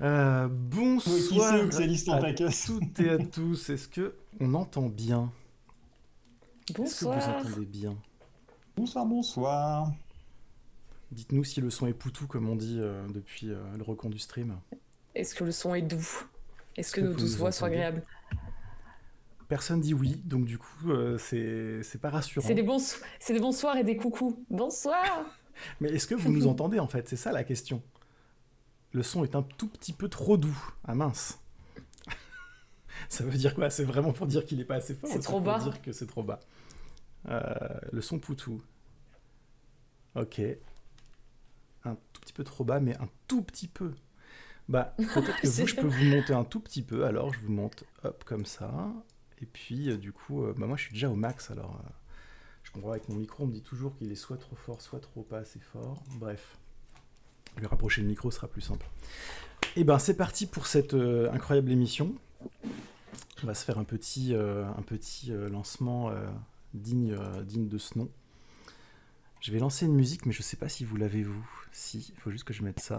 Oui, qui Bonsoir c'est que c'est à l'Istantakis? toutes et à tous. Est-ce que on entend bien? Est-ce que vous Bonsoir. entendez bien? Bonsoir, bonsoir. Dites-nous si le son est poutou, comme on dit depuis le recon du stream. Est-ce que le son est doux? Est-ce Est-ce que que nos vous douces nous voix sont entendez? agréables? Personne dit oui, donc du coup, c'est pas C'est rassurant. des bonsoirs et des coucous. Bonsoir. Mais est-ce que vous nous entendez en fait? C'est ça la question. Le son est un tout petit peu trop doux. Ah mince. Ça veut dire quoi? C'est vraiment pour dire qu'il est pas assez fort C'est ou c'est trop pour bas. dire que c'est trop bas? Euh, le son poutou. Ok. Un tout petit peu trop bas, mais un tout petit peu. Bah, peut-être que vous, je peux vous monter un tout petit peu. Alors, je vous monte, hop, comme ça. Et puis, du coup, bah, moi, je suis déjà au max. Alors, je comprends avec mon micro, on me dit toujours qu'il est soit trop fort, soit trop pas assez fort. Bref, je vais rapprocher le micro, ce sera plus simple. Et ben, c'est parti pour cette incroyable émission. On va se faire un petit lancement digne de ce nom. Je vais lancer une musique, mais je sais pas si vous l'avez vous. Si, il faut juste que je mette ça.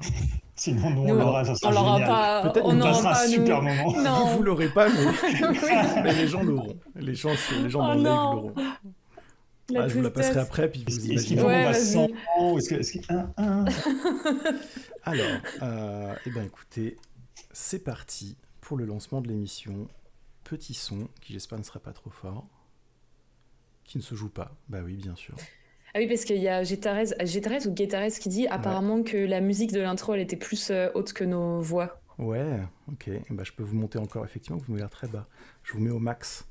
Sinon, nous, on Nous, l'aura, ça on sera l'aura génial. pas. Peut-être On qu'on On n'aura passera un pas, super nous. moment. Vous Non. l'aurez pas, mais, Oui. mais les gens l'auront. Les gens dans Oh le live non. l'auront. La Je vous la passerai tristesse. après, puis vous Est-ce qu'il imaginez. faut qu'on Ouais, fasse vas-y. 100? Alors, eh ben écoutez, c'est parti pour le lancement de l'émission. Petit son, qui j'espère ne sera pas trop fort, qui ne se joue pas. Bah oui, bien sûr. Ah oui, parce qu'il y a Gétarès ou Guétarès qui dit apparemment que la musique de l'intro, elle était plus haute que nos voix. Ouais, ok. Bah, je peux vous monter encore, effectivement, vous me regardez très bas. Je vous mets au max.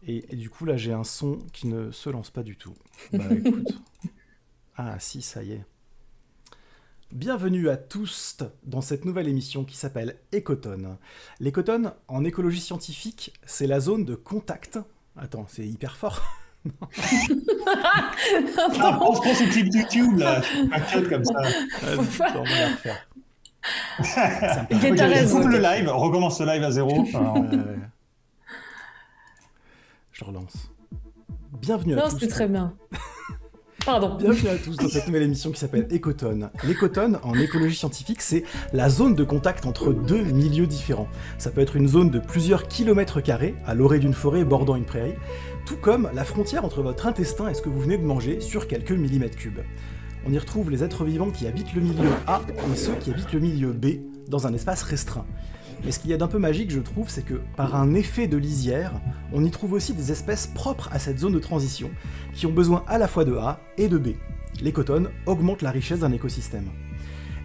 Et du coup, là, j'ai un son qui ne se lance pas du tout. Bah écoute. Ah si, ça y est. Bienvenue à tous dans cette nouvelle émission qui s'appelle Écotone. L'écotone, en écologie scientifique, c'est la zone de contact. Attends, c'est hyper fort. Ah, pense au clip YouTube, là. Un cut comme ça. Attends, on va la refaire. Ça me paraît- Ok, Guétarès. je coupe le live, recommence le live à zéro. Alors, Ouais. Je relance. Bienvenue à Non, tous. c'était très bien. Pardon. Bienvenue à tous dans cette nouvelle émission qui s'appelle Écotone. L'écotone, en écologie scientifique, c'est la zone de contact entre deux milieux différents. Ça peut être une zone de plusieurs kilomètres carrés, à l'orée d'une forêt bordant une prairie, tout comme la frontière entre votre intestin et ce que vous venez de manger sur quelques millimètres cubes. On y retrouve les êtres vivants qui habitent le milieu A et ceux qui habitent le milieu B, dans un espace restreint. Mais ce qu'il y a d'un peu magique, je trouve, c'est que, par un effet de lisière, on y trouve aussi des espèces propres à cette zone de transition, qui ont besoin à la fois de A et de B. L'écotone augmente la richesse d'un écosystème.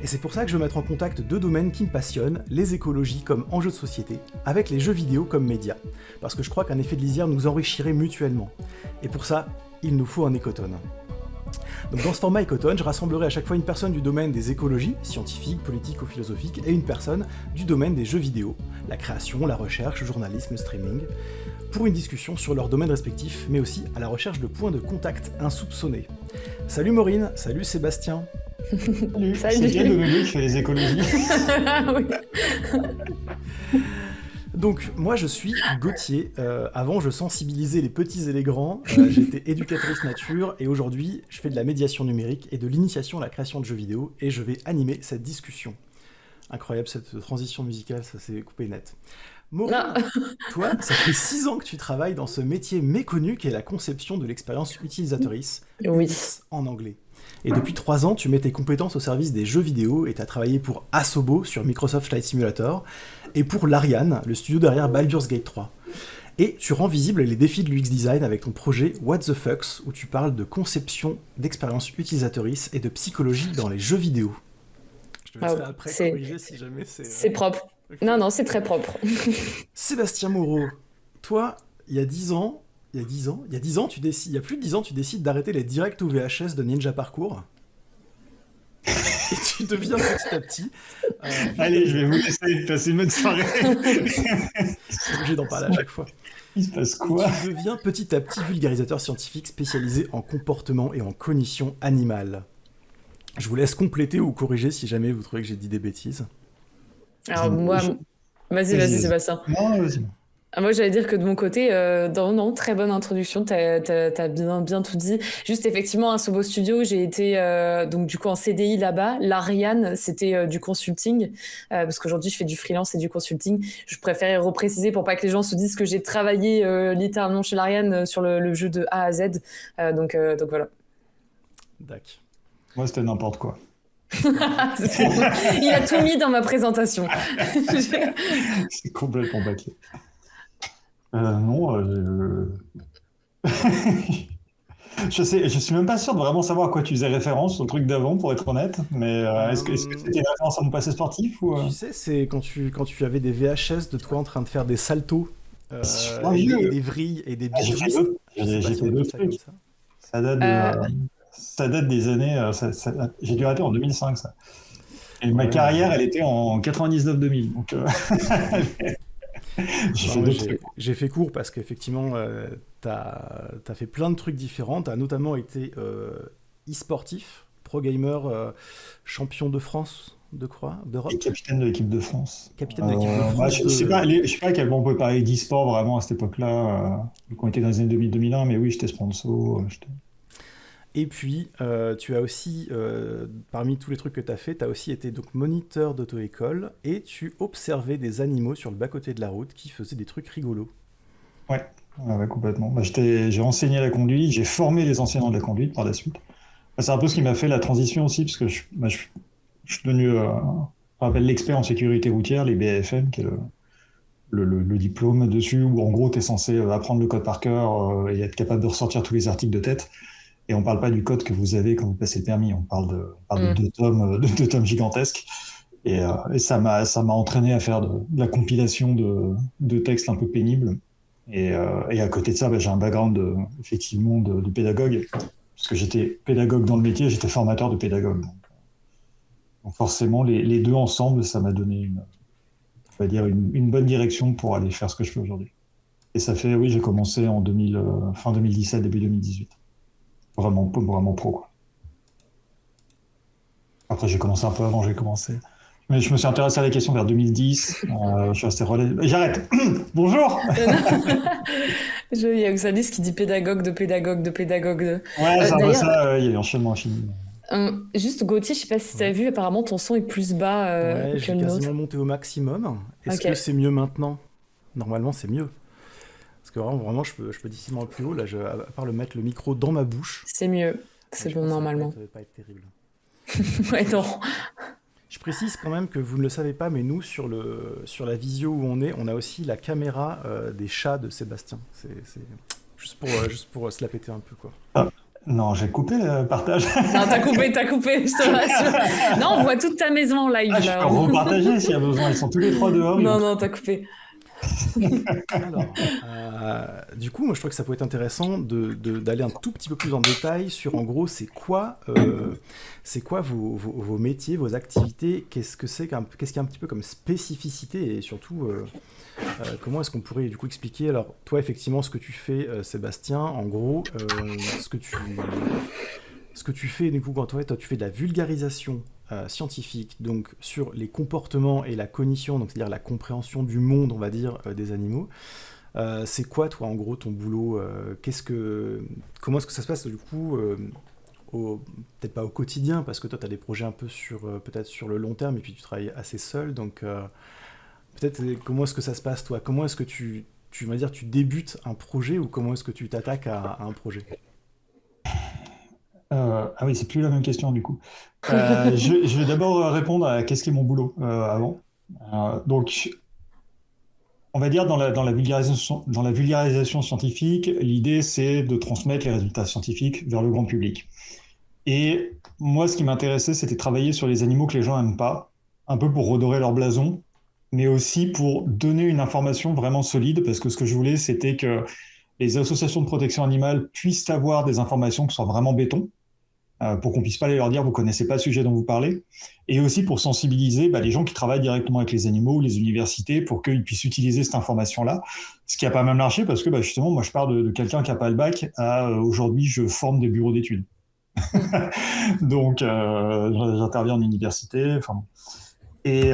Et c'est pour ça que je veux mettre en contact deux domaines qui me passionnent, les écologies comme enjeu de société, avec les jeux vidéo comme médias. Parce que je crois qu'un effet de lisière nous enrichirait mutuellement. Et pour ça, il nous faut un écotone. Donc dans ce format Écotone, je rassemblerai à chaque fois une personne du domaine des écologies, scientifiques, politiques ou philosophiques, et une personne du domaine des jeux vidéo, la création, la recherche, le journalisme, le streaming, pour une discussion sur leurs domaines respectifs, mais aussi à la recherche de points de contact insoupçonnés. Salut Maureen, salut Sébastien. salut. Salut. C'est bien Dominique qui fait les écologies. Oui. Donc moi je suis Gauthier, avant je sensibilisais les petits et les grands, j'étais éducatrice nature et aujourd'hui je fais de la médiation numérique et de l'initiation à la création de jeux vidéo et je vais animer cette discussion. Incroyable cette transition musicale, ça s'est coupé net. Maureen, toi, ça fait 6 ans que tu travailles dans ce métier méconnu qui est la conception de l'expérience utilisatrice, Oui. UX en anglais. Et depuis 3 ans, tu mets tes compétences au service des jeux vidéo et tu as travaillé pour Asobo sur Microsoft Flight Simulator et pour l'Ariane, le studio derrière Baldur's Gate 3. Et tu rends visible les défis de l'UX design avec ton projet What the Fucks où tu parles de conception, d'expérience utilisatrice et de psychologie dans les jeux vidéo. Je te laisserai après corriger si jamais C'est propre. Ok. Non, c'est très propre. Sébastien Moreau, toi, il y a 10 ans, il y a 10 ans, tu décides, il y a plus de 10 ans, tu décides d'arrêter les directs ou VHS de Ninja Parkour. Et tu deviens petit à petit. Allez, je vais vous laisser passer une bonne soirée. Je suis obligé d'en parler à chaque fois. Il se passe Et quoi? tu deviens petit à petit vulgarisateur scientifique spécialisé en comportement et en cognition animale. Je vous laisse compléter ou corriger si jamais vous trouvez que j'ai dit des bêtises. Alors moi, vas-y, Vas-y. Sébastien. Non, vas-y. Moi, j'allais dire que de mon côté, non, très bonne introduction, t'as bien tout dit. Juste, effectivement, à Sobo Studio, j'ai été donc du coup en CDI là-bas. L'Ariane, c'était du consulting, parce qu'aujourd'hui, je fais du freelance et du consulting. Je préférais repréciser pour pas que les gens se disent que j'ai travaillé littéralement chez l'Ariane sur le jeu de A à Z. Donc voilà. Dac. Moi, c'était n'importe quoi. Il a tout mis dans ma présentation. C'est complètement bâclé. Non, je suis même pas sûr de vraiment savoir à quoi tu faisais référence au truc d'avant, pour être honnête. Mais est-ce que c'était une référence à mon passé sportif ou Tu sais, c'est quand tu avais des VHS de toi en train de faire des saltos, Ah, et vieux. des vrilles et des J'ai beat fait twists. deux. Je sais pas J'ai si fait on deux appelle ça comme trucs. ça. Ça date ça date des années. J'ai dû arrêter en 2005, ça. Et ma Ouais, carrière, elle était en 99-2000. Donc, j'ai non, fait moi, deux trucs. j'ai fait court parce qu'effectivement, t'as fait plein de trucs différents. T'as notamment été e-sportif, pro gamer, champion de France, d'Europe, Et capitaine de l'équipe de France. capitaine de l'équipe de Bah, France je sais pas, je sais pas à quel point on peut parler d'e-sport vraiment à cette époque-là, vu qu'on était dans les années 2000-2001, mais oui, j'étais sponsor. Et puis, tu as aussi, parmi tous les trucs que tu as fait, tu as aussi été donc moniteur d'auto-école et tu observais des animaux sur le bas-côté de la route qui faisaient des trucs rigolos. Ouais, ouais, complètement. Bah, j'ai enseigné la conduite, j'ai formé les enseignants de la conduite par la suite. Bah, c'est un peu ce qui m'a fait la transition aussi, parce que je suis devenu, on appelle l'expert en sécurité routière, les BAFM, qui est le diplôme dessus, où en gros, tu es censé apprendre le code par cœur et être capable de ressortir tous les articles de tête. Et on parle pas du code que vous avez quand vous passez le permis, on parle de 2 tomes, de 2 tomes gigantesques. Et ça m'a entraîné à faire de la compilation de textes un peu pénibles. Et à côté de ça, bah, j'ai un background effectivement de pédagogue, parce que j'étais pédagogue dans le métier, j'étais formateur de pédagogue. Donc forcément, les deux ensemble, ça m'a donné on va dire une bonne direction pour aller faire ce que je fais aujourd'hui. Et ça fait, oui, j'ai commencé en fin 2017, début 2018. Vraiment pro, quoi. Après, j'ai commencé un peu avant, j'ai commencé. Mais je me suis intéressé à la question vers 2010. Je suis resté relais. J'arrête. Bonjour. Il y a Oxalis qui dit pédagogue de pédagogue de pédagogue de. Ouais, c'est un peu D'ailleurs, ça. Il y a l'enchaînement infini. juste Gauthier, je sais pas si t'as vu, apparemment ton son est plus bas Ouais, que j'ai le nôtre. quasiment monté au maximum. Est-ce Ok. que c'est mieux maintenant? Normalement, c'est mieux. Parce que vraiment je peux difficilement aller plus haut. Là, à part le mettre le micro dans ma bouche, C'est mieux, c'est je bon pense que normalement. ça va pas être terrible. Ouais, non. Je précise quand même que vous ne le savez pas, mais nous, sur la visio où on a aussi la caméra des chats de Sébastien. C'est juste pour se la péter un peu, quoi. Ah, non, j'ai coupé le partage. Non, t'as coupé, je te rassure. Non, on voit toute ta maison en live Ah, je là. peux repartager s'il y a besoin. Ils sont tous les trois dehors. Non, t'as coupé. Alors, du coup, moi, je trouve que ça pourrait être intéressant d'aller un tout petit peu plus en détail sur, en gros, c'est quoi vos métiers, vos activités, qu'est-ce qu'il y a un petit peu comme spécificité et surtout, comment est-ce qu'on pourrait du coup expliquer, alors, toi, effectivement, ce que tu fais, Sébastien, en gros, ce que tu fais, du coup, quand toi, tu fais de la vulgarisation scientifique, donc sur les comportements et la cognition, donc c'est-à-dire la compréhension du monde, on va dire, des animaux. C'est quoi, toi, en gros, ton boulot? Comment est-ce que ça se passe, du coup, peut-être pas au quotidien, parce que toi, tu as des projets un peu peut-être sur le long terme, et puis tu travailles assez seul, donc peut-être comment est-ce que ça se passe, toi? Comment est-ce que tu vas dire, tu débutes un projet, ou comment est-ce que tu t'attaques à un projet? Ah oui, c'est plus la même question du coup. Je vais d'abord répondre à qu'est-ce qu'est mon boulot avant. Donc, on va dire dans la vulgarisation scientifique, l'idée c'est de transmettre les résultats scientifiques vers le grand public. Et moi, ce qui m'intéressait, c'était travailler sur les animaux que les gens n'aiment pas, un peu pour redorer leur blason, mais aussi pour donner une information vraiment solide, parce que ce que je voulais, c'était que les associations de protection animale puissent avoir des informations qui soient vraiment béton, pour qu'on puisse pas aller leur dire vous connaissez pas le sujet dont vous parlez, et aussi pour sensibiliser les gens qui travaillent directement avec les animaux, les universités, pour qu'ils puissent utiliser cette information-là. Ce qui a pas mal marché parce que justement, moi je pars de quelqu'un qui a pas le bac à aujourd'hui je forme des bureaux d'études. Donc j'interviens en université. Et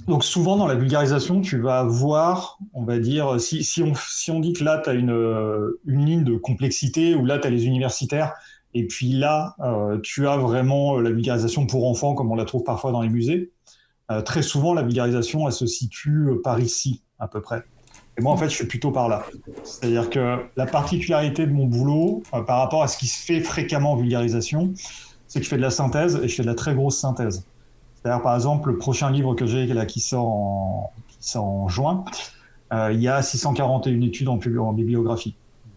Donc souvent dans la vulgarisation, tu vas avoir, on va dire, si on dit que là, tu as une ligne de complexité, ou là, tu as les universitaires, et puis là, tu as vraiment la vulgarisation pour enfants, comme on la trouve parfois dans les musées. Très souvent, la vulgarisation, elle se situe par ici, à peu près. Et moi, en fait, je suis plutôt par là. C'est-à-dire que la particularité de mon boulot, par rapport à ce qui se fait fréquemment en vulgarisation, c'est que je fais de la synthèse, et je fais de la très grosse synthèse. C'est-à-dire, par exemple, le prochain livre que j'ai là, qui sort en juin, il y a 641 études en bibliographie.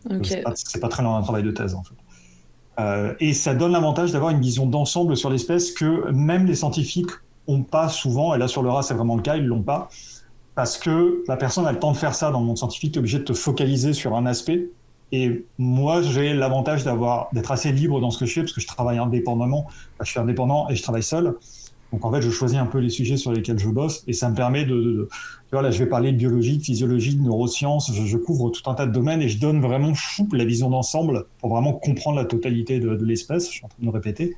Ok. C'est pas très loin d'un travail de thèse, en fait. Et ça donne l'avantage d'avoir une vision d'ensemble sur l'espèce que même les scientifiques n'ont pas souvent, et là sur le rat c'est vraiment le cas, ils l'ont pas, parce que la personne a le temps de faire ça dans le monde scientifique, tu es obligé de te focaliser sur un aspect. Et moi, j'ai l'avantage d'être assez libre dans ce que je fais, parce que je travaille indépendamment. Enfin, je suis indépendant et je travaille seul. Donc en fait, je choisis un peu les sujets sur lesquels je bosse, et ça me permet tu vois, là, je vais parler de biologie, de physiologie, de neurosciences, je couvre tout un tas de domaines, et je donne vraiment la vision d'ensemble pour vraiment comprendre la totalité de l'espèce. Je suis en train de me répéter.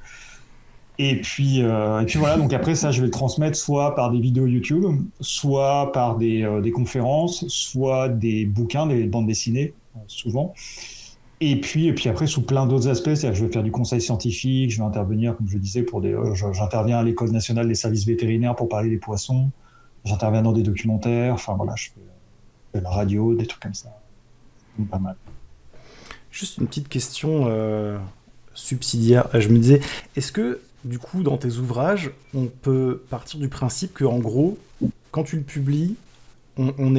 Et puis voilà, donc après ça, je vais le transmettre soit par des vidéos YouTube, soit par des conférences, soit des bouquins, des bandes dessinées, souvent. Et puis après, sous plein d'autres aspects, c'est-à-dire que je vais faire du conseil scientifique, je vais intervenir, comme je disais, j'interviens à l'École nationale des services vétérinaires pour parler des poissons, j'interviens dans des documentaires, enfin voilà, je fais de la radio, des trucs comme ça. Donc, pas mal. Juste une petite question subsidiaire. Je me disais, est-ce que, du coup, dans tes ouvrages, on peut partir du principe que, en gros, quand tu le publies, on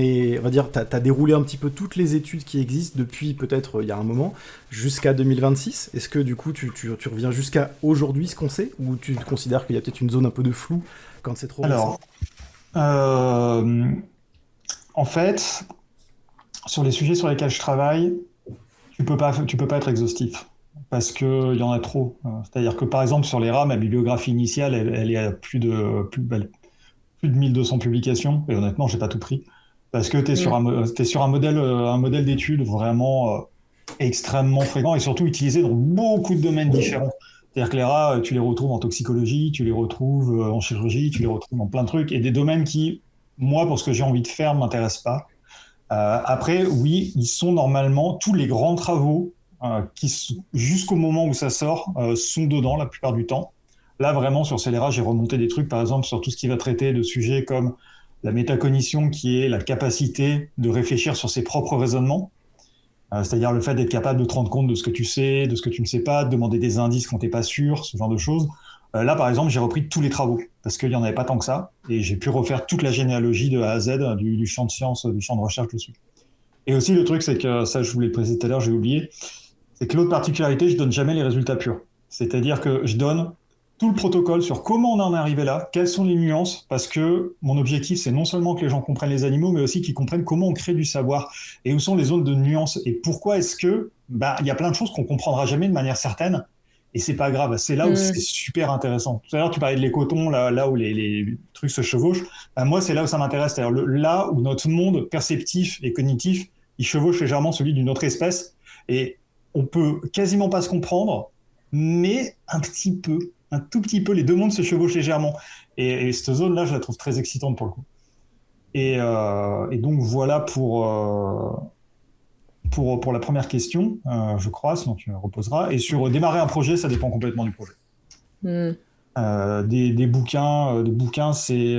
va dire, t'as déroulé un petit peu toutes les études qui existent depuis peut-être il y a un moment jusqu'à 2026. Est-ce que du coup tu reviens jusqu'à aujourd'hui, ce qu'on sait, ou tu considères qu'il y a peut-être une zone un peu de flou quand c'est trop récent? Alors, en fait, sur les sujets sur lesquels je travaille, tu peux pas être exhaustif parce que il y en a trop. C'est-à-dire que par exemple sur les rats, ma bibliographie initiale, elle est à plus de 1200 publications, et honnêtement, j'ai pas tout pris. Parce que tu es sur t'es sur un modèle d'étude vraiment extrêmement fréquent, et surtout utilisé dans beaucoup de domaines différents. C'est-à-dire que les rats, tu les retrouves en toxicologie, tu les retrouves en chirurgie, tu les retrouves dans plein de trucs, et des domaines qui, moi, pour ce que j'ai envie de faire, m'intéressent pas. Après, oui, ils sont normalement, tous les grands travaux jusqu'au moment où ça sort, sont dedans la plupart du temps. Là, vraiment, sur Scélérat, j'ai remonté des trucs, par exemple, sur tout ce qui va traiter de sujets comme la métacognition, qui est la capacité de réfléchir sur ses propres raisonnements, c'est-à-dire le fait d'être capable de te rendre compte de ce que tu sais, de ce que tu ne sais pas, de demander des indices quand tu n'es pas sûr, ce genre de choses. Là, par exemple, j'ai repris tous les travaux, parce qu'il n'y en avait pas tant que ça, et j'ai pu refaire toute la généalogie de A à Z du champ de science, du champ de recherche dessus. Et aussi, le truc, c'est que, ça, je voulais le préciser tout à l'heure, j'ai oublié, c'est que l'autre particularité, je donne jamais les résultats purs. C'est-à-dire que je donne tout le protocole sur comment on en est arrivé là, quelles sont les nuances, parce que mon objectif, c'est non seulement que les gens comprennent les animaux, mais aussi qu'ils comprennent comment on crée du savoir, et où sont les zones de nuances, et pourquoi est-ce que, il y a plein de choses qu'on comprendra jamais de manière certaine, et c'est pas grave, c'est là où c'est super intéressant. Tout à l'heure, tu parlais de l'écoton, là où les trucs se chevauchent. Moi, c'est là où ça m'intéresse, c'est-à-dire là où notre monde perceptif et cognitif, il chevauche légèrement celui d'une autre espèce, et on peut quasiment pas se comprendre, mais un tout petit peu, les deux mondes se chevauchent légèrement. Et cette zone-là, je la trouve très excitante pour le coup. Et donc voilà pour la première question, je crois, sinon tu me reposeras. Et sur démarrer un projet, ça dépend complètement du projet. Des bouquins, c'est...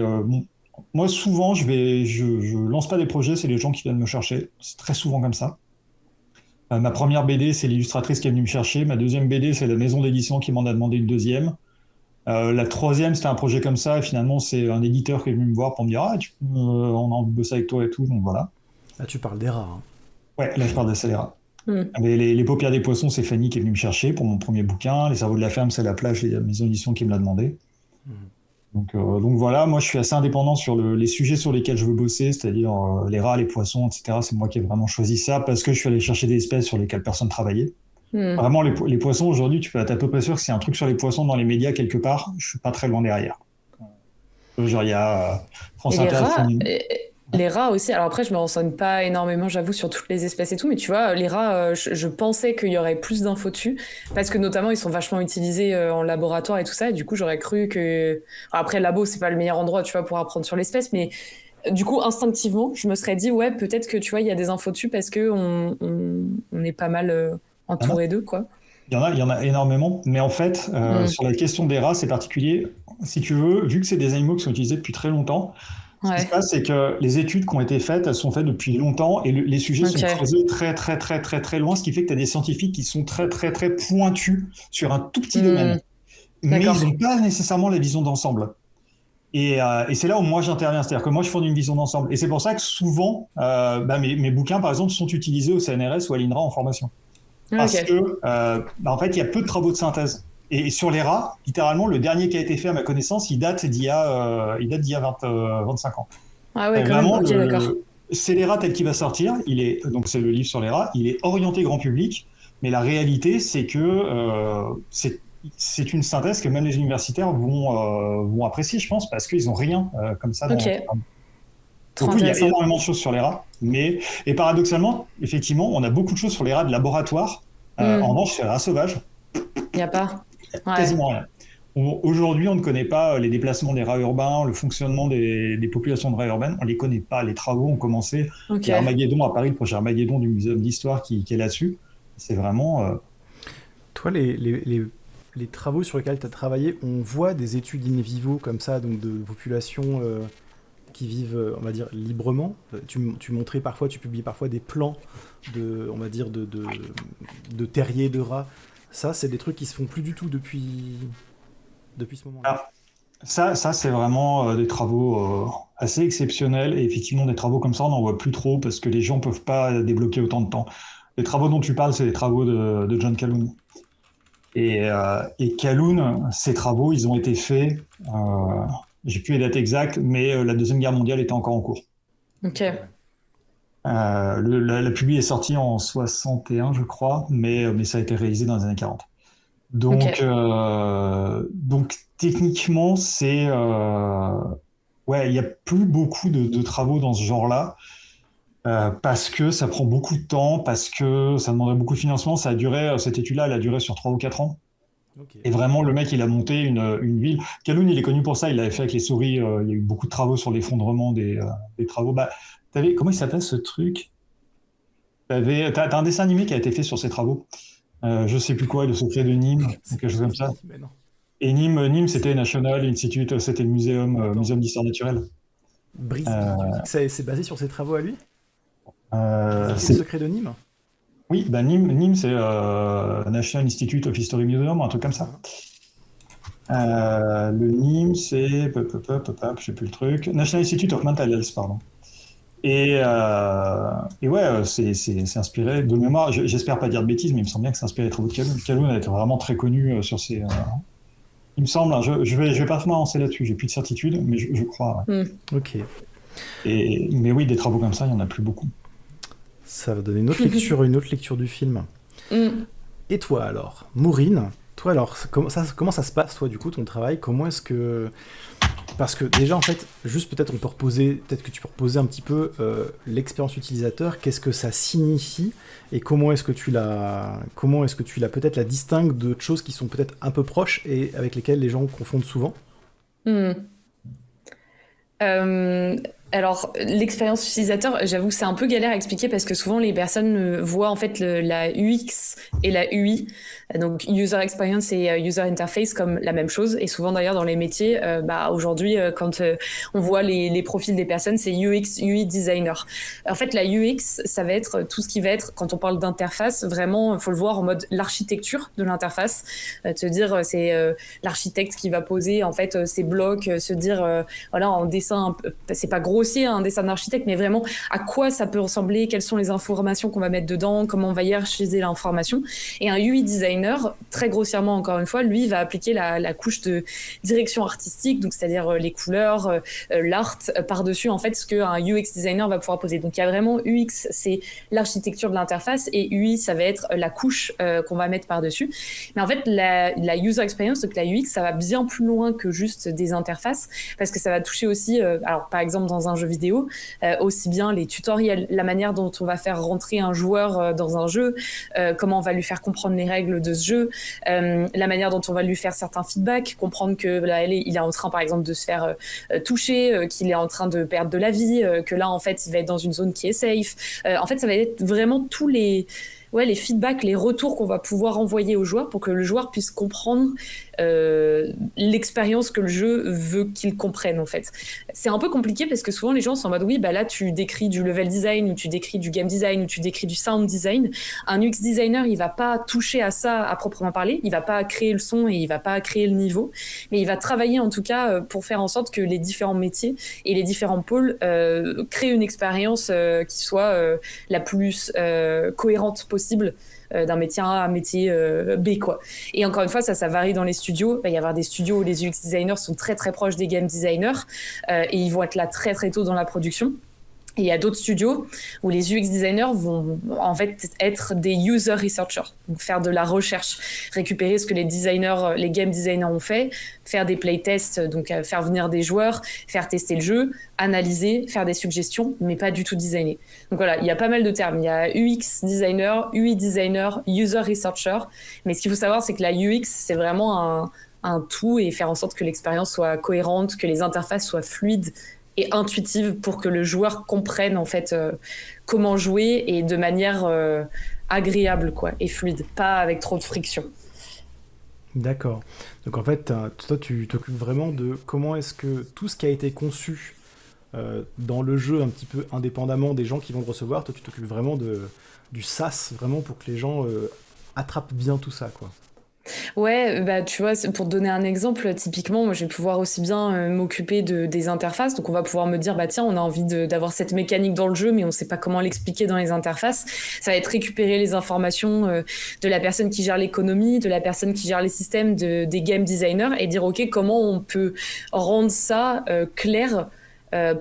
moi, souvent, je lance pas des projets, c'est les gens qui viennent me chercher. C'est très souvent comme ça. Ma première BD, c'est l'illustratrice qui est venue me chercher. Ma deuxième BD, c'est la maison d'édition qui m'en a demandé une deuxième. La troisième, c'était un projet comme ça, et finalement, c'est un éditeur qui est venu me voir pour me dire ah, on a envie de bosser avec toi et tout, donc voilà. Là, tu parles des rats. Hein. Ouais, là, je parle de Scélérat. Les paupières des poissons, c'est Fanny qui est venue me chercher pour mon premier bouquin. Les cerveaux de la ferme, c'est la plage et la maison d'édition qui me l'a demandé. Donc voilà, moi je suis assez indépendant sur les sujets sur lesquels je veux bosser, c'est-à-dire les rats, les poissons, etc. C'est moi qui ai vraiment choisi ça parce que je suis allé chercher des espèces sur lesquelles personne travaillait. Vraiment, les poissons, aujourd'hui, tu peux être à peu près sûr que s'il y a un truc sur les poissons dans les médias quelque part, je suis pas très loin derrière. Genre, il y a France Inter. Les rats aussi. Alors après, je me renseigne pas énormément, j'avoue, sur toutes les espèces et tout, mais tu vois, les rats, je pensais qu'il y aurait plus d'infos dessus, parce que notamment, ils sont vachement utilisés en laboratoire et tout ça, et du coup, j'aurais cru que... Alors, après, le labo, c'est pas le meilleur endroit, tu vois, pour apprendre sur l'espèce, mais du coup, instinctivement, je me serais dit, ouais, peut-être que, tu vois, il y a des infos dessus, parce que on est pas mal Il y en a, entouré d'eux, quoi. il y en a énormément. Mais en fait, Mm. sur la question des rats, c'est particulier. Si tu veux, vu que c'est des animaux qui sont utilisés depuis très longtemps, ce qui se Ouais, passe, c'est que les études qui ont été faites, elles sont faites depuis longtemps et les sujets sont ok. creusés très, très, très, très, très loin, ce qui fait que tu as des scientifiques qui sont très, très, très pointus sur un tout petit domaine. Mm. Mais ils D'accord. n'ont pas nécessairement la vision d'ensemble. Et c'est là où moi j'interviens, c'est-à-dire que moi je fournis une vision d'ensemble. Et c'est pour ça que souvent, mes bouquins, par exemple, sont utilisés au CNRS ou à l'INRA en formation. Parce Ok. que, en fait, il y a peu de travaux de synthèse. Et sur les rats, littéralement, le dernier qui a été fait à ma connaissance, il date d'il y a 25 ans. Ah ouais, Et quand même, vraiment, ok, d'accord. c'est les rats tel qu'il va sortir. Donc c'est le livre sur les rats. Il est orienté grand public, mais la réalité, c'est que c'est une synthèse que même les universitaires vont apprécier, je pense, parce qu'ils n'ont rien comme ça Ok, dans. trop Donc oui, il y a intéressant. énormément de choses sur les rats, et paradoxalement, effectivement, on a beaucoup de choses sur les rats de laboratoire. En Hmm. revanche, sur les rats sauvages, Y a pas? Ouais. quasiment rien. Aujourd'hui, on ne connaît pas les déplacements des rats urbains, le fonctionnement des populations de rats urbaines. On ne les connaît pas. Les travaux ont commencé. Ok. Il y a Armageddon à Paris, le projet Armageddon du Muséum d'Histoire qui est là-dessus. C'est vraiment. Toi, les travaux sur lesquels tu as travaillé, on voit des études in vivo comme ça, donc de populations qui vivent, on va dire, librement. Tu montrais parfois, tu publies parfois des plans on va dire, de terriers de rats. Ça, c'est des trucs qui se font plus du tout depuis ce moment-là. Alors, ça c'est vraiment des travaux assez exceptionnels. Et effectivement, des travaux comme ça, on n'en voit plus trop parce que les gens ne peuvent pas débloquer autant de temps. Les travaux dont tu parles, c'est les travaux de John Calhoun. Et Calhoun, ces travaux, ils ont été faits, j'ai plus les dates exactes, mais la Deuxième Guerre mondiale était encore en cours. Ok. Ok, ouais. La publi est sortie en 61, je crois, mais ça a été réalisé dans les années 40. Ok. Donc techniquement, ouais, il n'y a plus beaucoup de travaux dans ce genre-là. Parce que ça prend beaucoup de temps, parce que ça demanderait beaucoup de financement. Cette étude-là, elle a duré sur 3 ou 4 ans. Ok. Et vraiment, le mec, il a monté une ville. Calhoun, il est connu pour ça. Il l'avait fait avec les souris. Il y a eu beaucoup de travaux sur l'effondrement des travaux. Bah, comment il s'appelle ce truc? T'as un dessin animé qui a été fait sur ces travaux. Je sais plus quoi, le secret de Nîmes, ou C'est quelque quoi chose le comme dessin ça. animé? Non. Et Nîmes, c'était C'est... National Institute, c'était le Attends. muséum d'histoire naturelle. Brisby, tu dis Euh, que c'est basé sur ses travaux à lui? Brisby, le c'est secret de Nîmes? Oui, bah Nîmes, c'est National Institute of History Museum, un truc comme ça. Hein. Le Nîmes, c'est, je sais plus le truc, National Institute of Mental Health, pardon. Et ouais, c'est inspiré de mémoire. J'espère pas dire de bêtises, mais il me semble bien que c'est inspiré des travaux de Calhoun. Calhoun a été vraiment très connu sur ces. Il me semble, hein, je vais pas vraiment avancer là-dessus. J'ai plus de certitude, mais je crois. Hmm. Ok. Ouais. Mais oui, des travaux comme ça, il y en a plus beaucoup. Ça va donner une autre lecture du film. Hmm. Et toi alors, Maureen, toi alors, comment ça se passe toi du coup ton travail? Comment est-ce que... Parce que déjà en fait, juste peut-être peut-être que tu peux reposer un petit peu l'expérience utilisateur, qu'est-ce que ça signifie et comment est-ce que tu la peut-être la distingues d'autres choses qui sont peut-être un peu proches et avec lesquelles les gens confondent souvent? Hmm. Euh, alors, l'expérience utilisateur, j'avoue que c'est un peu galère à expliquer parce que souvent les personnes voient en fait la UX et la UI, donc User Experience et User Interface comme la même chose. Et souvent d'ailleurs dans les métiers, aujourd'hui, quand on voit les profils des personnes, c'est UX, UI designer. En fait, la UX, ça va être tout ce qui va être, quand on parle d'interface, vraiment, il faut le voir en mode l'architecture de l'interface. Te dire, c'est l'architecte qui va poser en fait ses blocs, se dire, voilà, en dessin, c'est pas grossier un dessin d'architecte, mais vraiment à quoi ça peut ressembler, quelles sont les informations qu'on va mettre dedans, comment on va hiérarchiser l'information. Et un UI designer, très grossièrement encore une fois, lui va appliquer la couche de direction artistique, donc c'est-à-dire les couleurs, l'art par-dessus en fait ce qu'un UX designer va pouvoir poser. Donc il y a vraiment UX, c'est l'architecture de l'interface, et UI, ça va être la couche qu'on va mettre par-dessus. Mais en fait, la user experience, donc la UX, ça va bien plus loin que juste des interfaces, parce que ça va toucher aussi, alors par exemple dans un jeu vidéo, aussi bien les tutoriels, la manière dont on va faire rentrer un joueur dans un jeu, comment on va lui faire comprendre les règles de ce jeu, la manière dont on va lui faire certains feedbacks, comprendre que là, il est en train, par exemple, de se faire toucher, qu'il est en train de perdre de la vie, que là, en fait, il va être dans une zone qui est safe. En fait, ça va être vraiment tous les feedbacks, les retours qu'on va pouvoir envoyer aux joueurs pour que le joueur puisse comprendre l'expérience que le jeu veut qu'il comprenne, en fait. C'est un peu compliqué parce que souvent les gens sont en mode oui, bah là tu décris du level design ou tu décris du game design ou tu décris du sound design. Un UX designer, il va pas toucher à ça à proprement parler, il va pas créer le son et il va pas créer le niveau, mais il va travailler en tout cas pour faire en sorte que les différents métiers et les différents pôles créent une expérience qui soit la plus cohérente possible d'un métier A à un métier B, quoi. Et encore une fois, ça varie dans les studios. Il va y avoir des studios où les UX designers sont très très proches des game designers et ils vont être là très très tôt dans la production. Et il y a d'autres studios où les UX designers vont en fait être des user researchers, donc faire de la recherche, récupérer ce que les designers, les game designers ont fait, faire des playtests, donc faire venir des joueurs, faire tester le jeu, analyser, faire des suggestions, mais pas du tout designer. Donc voilà, il y a pas mal de termes. Il y a UX designer, UI designer, user researcher. Mais ce qu'il faut savoir, c'est que la UX, c'est vraiment un tout et faire en sorte que l'expérience soit cohérente, que les interfaces soient fluides et intuitive pour que le joueur comprenne en fait comment jouer et de manière agréable, quoi, et fluide, pas avec trop de friction. D'accord. Donc en fait, toi, tu t'occupes vraiment de comment est-ce que tout ce qui a été conçu dans le jeu un petit peu indépendamment des gens qui vont le recevoir, toi tu t'occupes vraiment du SaaS, vraiment pour que les gens attrapent bien tout ça, quoi. Ouais, bah tu vois, pour te donner un exemple, typiquement, moi je vais pouvoir aussi bien m'occuper des interfaces. Donc on va pouvoir me dire, bah tiens, on a envie d'avoir cette mécanique dans le jeu, mais on sait pas comment l'expliquer dans les interfaces. Ça va être récupérer les informations de la personne qui gère l'économie, de la personne qui gère les systèmes, des game designers, et dire, ok, comment on peut rendre ça clair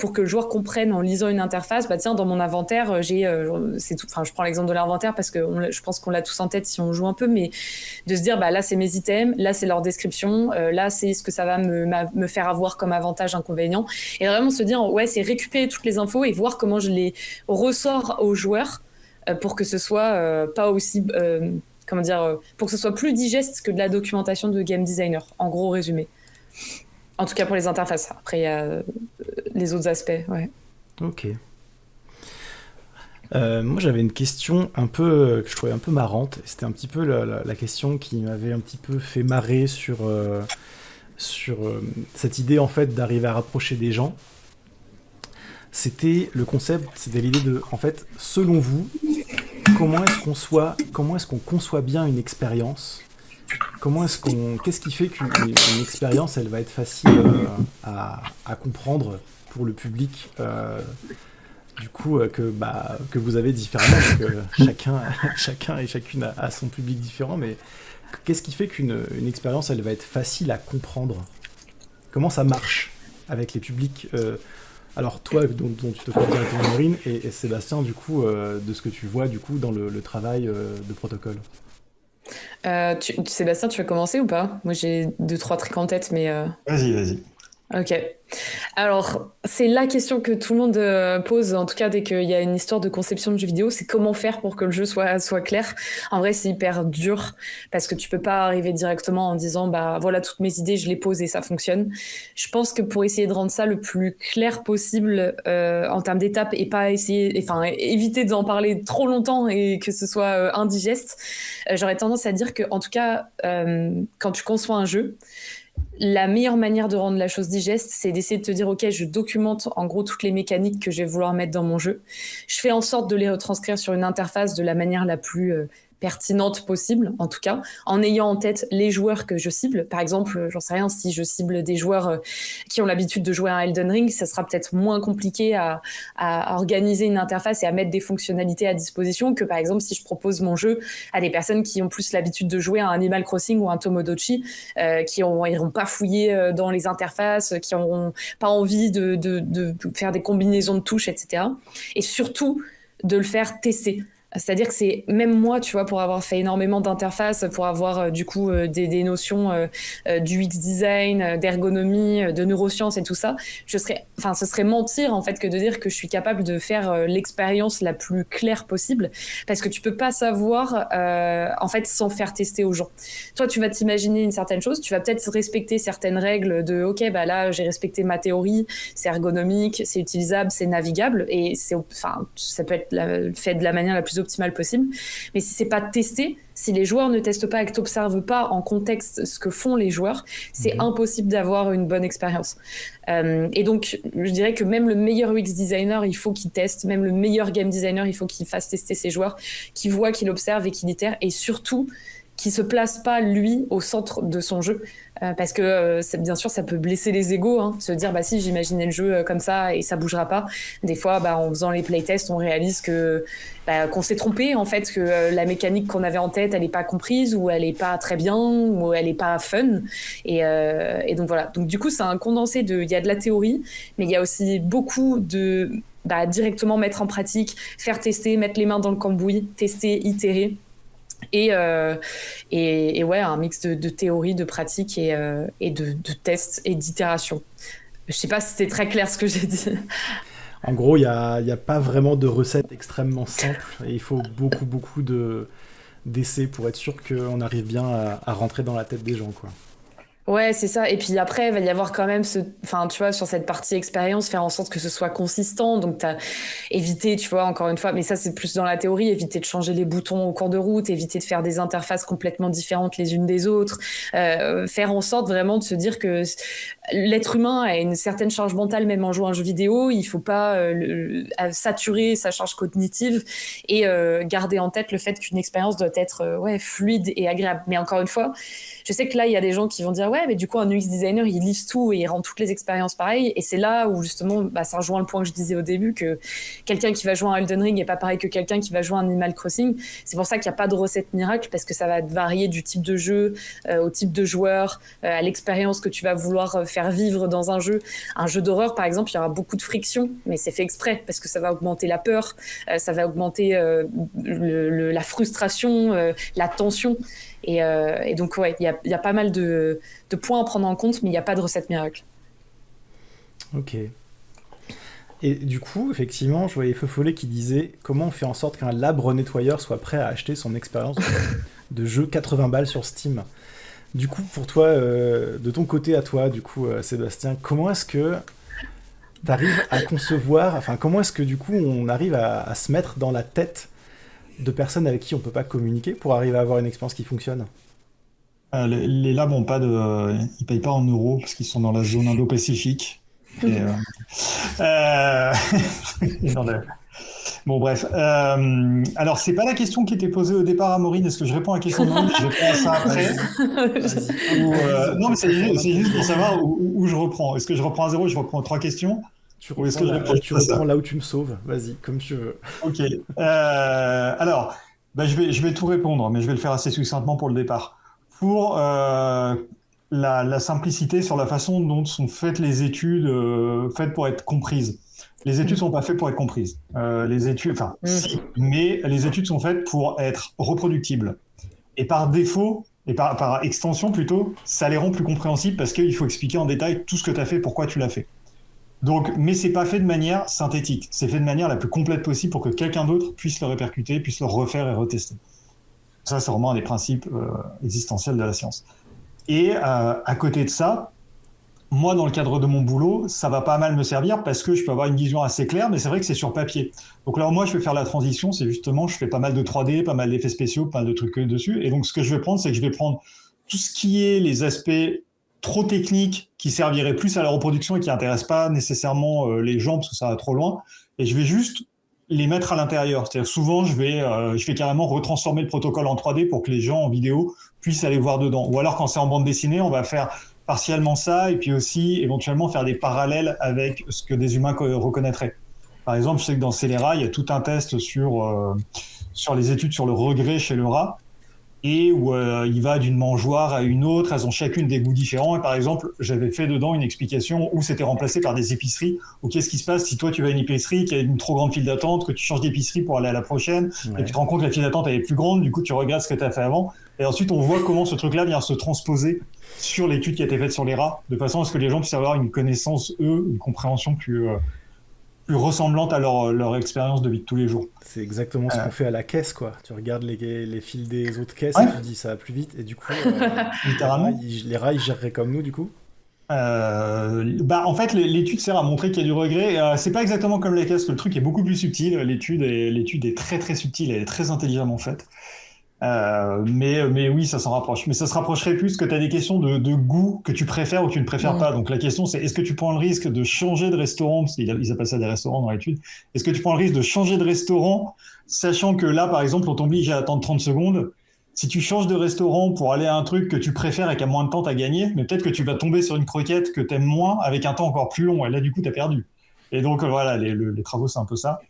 pour que le joueur comprenne en lisant une interface, bah tiens, dans mon inventaire, c'est tout. Enfin, je prends l'exemple de l'inventaire parce que je pense qu'on l'a tous en tête si on joue un peu, mais de se dire, bah là c'est mes items, là c'est leur description, là c'est ce que ça va me faire avoir comme avantage, inconvénient, et vraiment se dire, ouais, c'est récupérer toutes les infos et voir comment je les ressors aux joueurs pour que ce soit pas aussi comment dire, pour que ce soit plus digeste que de la documentation de game designer, en gros résumé. En tout cas pour les interfaces. Après, il y a les autres aspects, ouais. Ok. Moi, j'avais une question un peu que je trouvais un peu marrante. C'était un petit peu la question qui m'avait un petit peu fait marrer sur cette idée en fait d'arriver à rapprocher des gens. C'était le concept, c'était l'idée de, en fait, selon vous, comment est-ce qu'on conçoit bien une expérience? Qu'est-ce qui fait qu'une expérience, elle va être facile à comprendre pour le public, du coup, que vous avez différemment, parce que chacun et chacune a son public différent, mais qu'est-ce qui fait qu'une expérience, elle va être facile à comprendre? Comment ça marche avec les publics alors toi, dont tu t'occupes directement, Maureen, et Sébastien, du coup, de ce que tu vois, du coup, dans le travail de protocole. Sébastien, tu veux commencer ou pas? Moi, j'ai 2-3 trucs en tête, mais... Vas-y. Ok. Alors, c'est la question que tout le monde pose, en tout cas dès qu'il y a une histoire de conception de jeu vidéo, c'est comment faire pour que le jeu soit clair. En vrai, c'est hyper dur parce que tu peux pas arriver directement en disant bah voilà toutes mes idées, je les pose et ça fonctionne. Je pense que pour essayer de rendre ça le plus clair possible en termes d'étapes et pas éviter d'en parler trop longtemps et que ce soit indigeste, j'aurais tendance à dire que en tout cas quand tu conçois un jeu, la meilleure manière de rendre la chose digeste, c'est d'essayer de te dire ok, je documente en gros toutes les mécaniques que je vais vouloir mettre dans mon jeu. Je fais en sorte de les retranscrire sur une interface de la manière la plus pertinente possible, en tout cas, en ayant en tête les joueurs que je cible. Par exemple, j'en sais rien, si je cible des joueurs qui ont l'habitude de jouer à Elden Ring, ça sera peut-être moins compliqué à organiser une interface et à mettre des fonctionnalités à disposition que par exemple si je propose mon jeu à des personnes qui ont plus l'habitude de jouer à Animal Crossing ou un Tomodachi, qui iront pas fouiller dans les interfaces, qui n'auront pas envie de faire des combinaisons de touches, etc. Et surtout, de le faire tester. C'est-à-dire que c'est même moi, tu vois, pour avoir fait énormément d'interfaces, pour avoir du coup des notions du UX design, d'ergonomie, de neurosciences et tout ça, ce serait mentir en fait que de dire que je suis capable de faire l'expérience la plus claire possible, parce que tu peux pas savoir en fait sans faire tester aux gens. Toi, tu vas t'imaginer une certaine chose, tu vas peut-être respecter certaines règles de ok, bah là j'ai respecté ma théorie, c'est ergonomique, c'est utilisable, c'est navigable, et ça peut être fait de la manière la plus optimale possible. Mais si c'est pas testé, si les joueurs ne testent pas et que tu n'observes pas en contexte ce que font les joueurs, c'est impossible d'avoir une bonne expérience. Et donc, je dirais que même le meilleur UX designer, il faut qu'il teste. Même le meilleur game designer, il faut qu'il fasse tester ses joueurs, qu'il voit, qu'il observe et qu'il itère. Et surtout, qui se place pas lui au centre de son jeu, parce que bien sûr ça peut blesser les égos, hein, se dire bah si j'imaginais le jeu comme ça et ça bougera pas. Des fois en faisant les playtests on réalise qu'on s'est trompé en fait, que la mécanique qu'on avait en tête elle est pas comprise, ou elle est pas très bien, ou elle est pas fun, et donc voilà. Donc du coup c'est un condensé il y a de la théorie, mais il y a aussi beaucoup de directement mettre en pratique, faire tester, mettre les mains dans le cambouis, tester, itérer. Et ouais, un mix de théorie, de pratique et de tests et d'itération. Je sais pas si c'était très clair ce que j'ai dit. En gros, il y a pas vraiment de recette extrêmement simple, et il faut beaucoup d'essais pour être sûr qu'on arrive bien à rentrer dans la tête des gens, quoi. Ouais, c'est ça. Et puis après, il va y avoir quand même tu vois, sur cette partie expérience, faire en sorte que ce soit consistant. Donc, t'as évité, tu vois, encore une fois, mais ça, c'est plus dans la théorie, éviter de changer les boutons au cours de route, éviter de faire des interfaces complètement différentes les unes des autres, faire en sorte vraiment de se dire que l'être humain a une certaine charge mentale, même en jouant à un jeu vidéo. Il faut pas saturer sa charge cognitive, et garder en tête le fait qu'une expérience doit être fluide et agréable. Mais encore une fois, je sais que là, il y a des gens qui vont dire ouais, mais du coup, un UX designer, il lisse tout et il rend toutes les expériences pareilles. Et c'est là où justement, ça rejoint le point que je disais au début, que quelqu'un qui va jouer à Elden Ring n'est pas pareil que quelqu'un qui va jouer à Animal Crossing. C'est pour ça qu'il n'y a pas de recette miracle, parce que ça va varier du type de jeu, au type de joueur, à l'expérience que tu vas vouloir faire vivre dans un jeu. Un jeu d'horreur, par exemple, il y aura beaucoup de friction, mais c'est fait exprès, parce que ça va augmenter la peur, ça va augmenter la frustration, la tension. Et donc, ouais, il y a pas mal de points à prendre en compte, mais il n'y a pas de recette miracle. Ok. Et du coup, effectivement, je voyais Feufollet qui disait comment on fait en sorte qu'un lab nettoyeur soit prêt à acheter son expérience de jeu 80 balles sur Steam. Du coup, pour toi, de ton côté à toi, du coup, Sébastien, comment est-ce que tu arrives à concevoir, enfin, comment est-ce que du coup on arrive à se mettre dans la tête de personnes avec qui on peut pas communiquer pour arriver à avoir une expérience qui fonctionne? Les labs ont pas ils payent pas en euros parce qu'ils sont dans la zone Indo-Pacifique. Et, euh, dans le- Bon, bref. Alors, c'est pas la question qui était posée au départ à Maureen. Est-ce que je réponds à la question de Maureen? Je réponds à ça après. Non, mais c'est juste pour savoir où je reprends. Est-ce que je reprends à zéro, je reprends trois questions? Tu Ou est-ce reprends, que je tu fais ça? reprends là où tu me sauves, vas-y, comme tu veux. Ok. Alors, je vais tout répondre, mais je vais le faire assez succinctement pour le départ. Pour la simplicité sur la façon dont sont faites les études, faites pour être comprises. Les études sont pas faites pour être comprises. Les études, enfin, si, mais les études sont faites pour être reproductibles. Et par défaut, et par extension plutôt, ça les rend plus compréhensibles parce qu'il faut expliquer en détail tout ce que tu as fait, pourquoi tu l'as fait. Donc, mais c'est pas fait de manière synthétique. C'est fait de manière la plus complète possible pour que quelqu'un d'autre puisse le répercuter, puisse le refaire et retester. Ça, c'est vraiment un des principes existentiels de la science. Et à côté de ça, moi, dans le cadre de mon boulot, ça va pas mal me servir parce que je peux avoir une vision assez claire, mais c'est vrai que c'est sur papier. Donc là, moi, je vais faire la transition, c'est justement, je fais pas mal de 3D, pas mal d'effets spéciaux, pas mal de trucs dessus. Et donc, ce que je vais prendre, c'est que je vais prendre tout ce qui est les aspects trop techniques qui serviraient plus à la reproduction et qui n'intéressent pas nécessairement les gens parce que ça va trop loin. Et je vais juste les mettre à l'intérieur. C'est-à-dire souvent, je vais carrément retransformer le protocole en 3D pour que les gens en vidéo puissent aller voir dedans. Ou alors, quand c'est en bande dessinée, on va faire partiellement ça et puis aussi éventuellement faire des parallèles avec ce que des humains reconnaîtraient. Par exemple, je sais que dans Scélérat, il y a tout un test sur les études sur le regret chez le rat. et où il va d'une mangeoire à une autre, elles ont chacune des goûts différents. Et par exemple, j'avais fait dedans une explication où c'était remplacé par des épiceries, ou qu'est-ce qui se passe si toi tu vas à une épicerie, qu'il y a une trop grande file d'attente, que tu changes d'épicerie pour aller à la prochaine, et tu te rends compte que la file d'attente elle est plus grande, du coup tu regrettes ce que tu as fait avant. Et ensuite on voit comment ce truc-là vient se transposer sur l'étude qui a été faite sur les rats, de façon à ce que les gens puissent avoir une connaissance, une compréhension plus ressemblante à leur expérience de vie de tous les jours. C'est exactement ce qu'on fait à la caisse, quoi. Tu regardes les fils des autres caisses Ouais. et tu dis ça va plus vite. Et du coup, Littéralement. les rats, ils géreraient comme nous, du coup. En fait, l'étude sert à montrer qu'il y a du regret. C'est pas exactement comme les caisses, que le truc est beaucoup plus subtil. L'étude est très très subtile, elle est très intelligemment faite. Mais oui, ça s'en rapproche. Mais ça se rapprocherait plus que tu as des questions de goût que tu préfères ou que tu ne préfères pas. Donc la question c'est, est-ce que tu prends le risque de changer de restaurant, parce qu'ils appellent ça des restaurants dans l'étude, est-ce que tu prends le risque de changer de restaurant, sachant que là, par exemple, on t'oblige à attendre 30 secondes. Si tu changes de restaurant pour aller à un truc que tu préfères et qui a moins de temps, t'as gagné, mais peut-être que tu vas tomber sur une croquette que t'aimes moins avec un temps encore plus long, et là, du coup, t'as perdu. Et donc, voilà, les travaux, c'est un peu ça.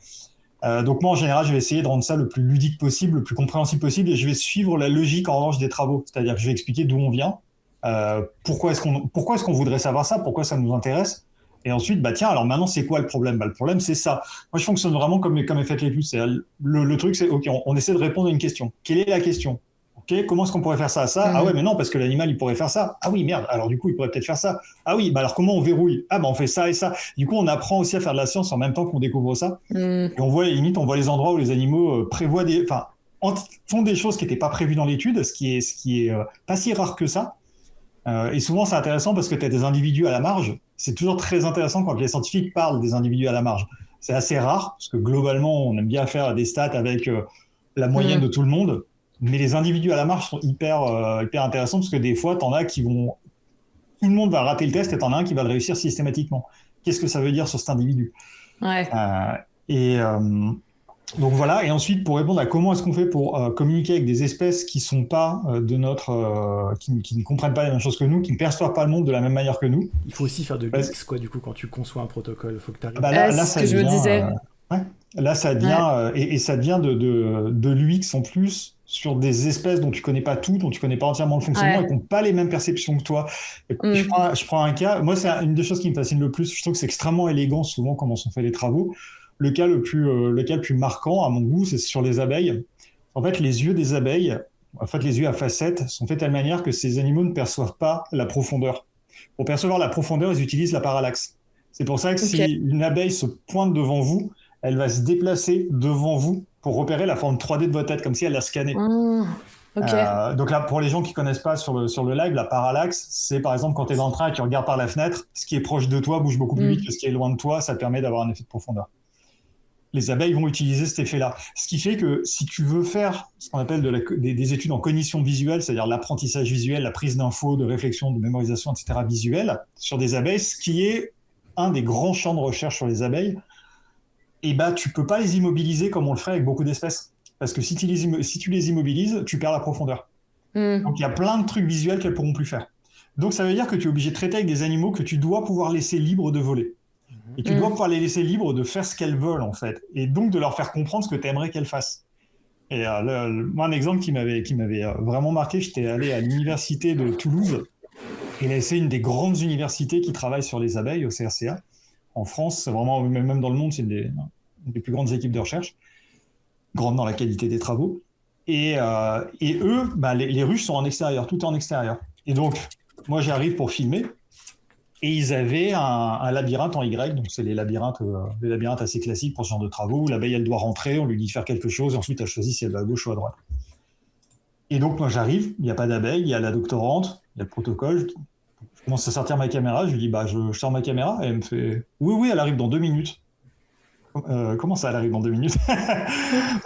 Donc moi, en général, je vais essayer de rendre ça le plus ludique possible, le plus compréhensible possible, et je vais suivre la logique, en revanche, des travaux. C'est-à-dire que je vais expliquer d'où on vient, pourquoi est-ce qu'on voudrait savoir ça, pourquoi ça nous intéresse, et ensuite, tiens, alors maintenant, c'est quoi le problème? Le problème, c'est ça. Moi, je fonctionne vraiment comme est faite l'étude. Le truc, c'est, OK, on essaie de répondre à une question. Quelle est la question? OK, comment est-ce qu'on pourrait faire ça? Ah ouais, mais non, parce que l'animal, il pourrait faire ça. Ah oui, merde, alors du coup, il pourrait peut-être faire ça. Ah oui, alors comment on verrouille? On fait ça et ça. Du coup, on apprend aussi à faire de la science en même temps qu'on découvre ça. Et on voit les endroits où les animaux font des choses qui n'étaient pas prévues dans l'étude, ce qui est pas si rare que ça. Et souvent, c'est intéressant parce que tu as des individus à la marge. C'est toujours très intéressant quand les scientifiques parlent des individus à la marge. C'est assez rare, parce que globalement, on aime bien faire des stats avec la moyenne de tout le monde. Mais les individus à la marge sont hyper intéressants, parce que des fois, t'en as qui vont... Tout le monde va rater le test et t'en as un qui va le réussir systématiquement. Qu'est-ce que ça veut dire sur cet individu? Ouais. Donc voilà, et ensuite pour répondre à comment est-ce qu'on fait pour communiquer avec des espèces qui sont pas qui ne comprennent pas les mêmes choses que nous, qui ne perçoivent pas le monde de la même manière que nous. Il faut aussi faire de l'UX, quoi, du coup, quand tu conçois un protocole, il faut que tu arrives. Là, c'est ça ce que je me devient, disais. là, ça devient, et ça devient de l'UX en plus sur des espèces dont tu connais pas tout, dont tu connais pas entièrement le fonctionnement et qui n'ont pas les mêmes perceptions que toi. Je prends un cas, moi c'est une des choses qui me fascine le plus, je trouve que c'est extrêmement élégant souvent comment sont faits les travaux. Le cas le plus marquant, à mon goût, c'est sur les abeilles. En fait, les yeux des abeilles, les yeux à facettes, sont faits de telle manière que ces animaux ne perçoivent pas la profondeur. Pour percevoir la profondeur, ils utilisent la parallaxe. C'est pour ça que si une abeille se pointe devant vous, elle va se déplacer devant vous pour repérer la forme 3D de votre tête, comme si elle la scannait. Donc là, pour les gens qui ne connaissent pas sur le live, la parallaxe, c'est par exemple quand tu es dans le train et que tu regardes par la fenêtre, ce qui est proche de toi bouge beaucoup plus vite que ce qui est loin de toi, ça te permet d'avoir un effet de profondeur. Les abeilles vont utiliser cet effet-là. Ce qui fait que si tu veux faire ce qu'on appelle des études en cognition visuelle, c'est-à-dire l'apprentissage visuel, la prise d'infos, de réflexion, de mémorisation, etc., visuelle, sur des abeilles, ce qui est un des grands champs de recherche sur les abeilles, tu peux pas les immobiliser comme on le ferait avec beaucoup d'espèces. Parce que si tu les immobilises, tu perds la profondeur. Donc il y a plein de trucs visuels qu'elles pourront plus faire. Donc ça veut dire que tu es obligé de traiter avec des animaux que tu dois pouvoir laisser libres de voler. Et tu dois pouvoir les laisser libres de faire ce qu'elles veulent, en fait. Et donc de leur faire comprendre ce que tu aimerais qu'elles fassent. Et moi, un exemple qui m'avait vraiment marqué, j'étais allé à l'université de Toulouse. Et là, c'est une des grandes universités qui travaille sur les abeilles, au CRCA. En France, c'est vraiment, même dans le monde, c'est une des plus grandes équipes de recherche. Grande dans la qualité des travaux. Et eux, les ruches sont en extérieur, tout est en extérieur. Et donc, moi, j'arrive pour filmer. Et ils avaient un labyrinthe en Y, donc c'est les labyrinthes assez classiques pour ce genre de travaux, où l'abeille, elle doit rentrer, on lui dit de faire quelque chose, et ensuite elle choisit si elle va à gauche ou à droite. Et donc moi j'arrive, il n'y a pas d'abeille, il y a la doctorante, il y a le protocole, je commence à sortir ma caméra, je lui dis je sors ma caméra, et elle me fait oui, elle arrive dans 2 minutes. Comment ça, elle arrive dans 2 minutes?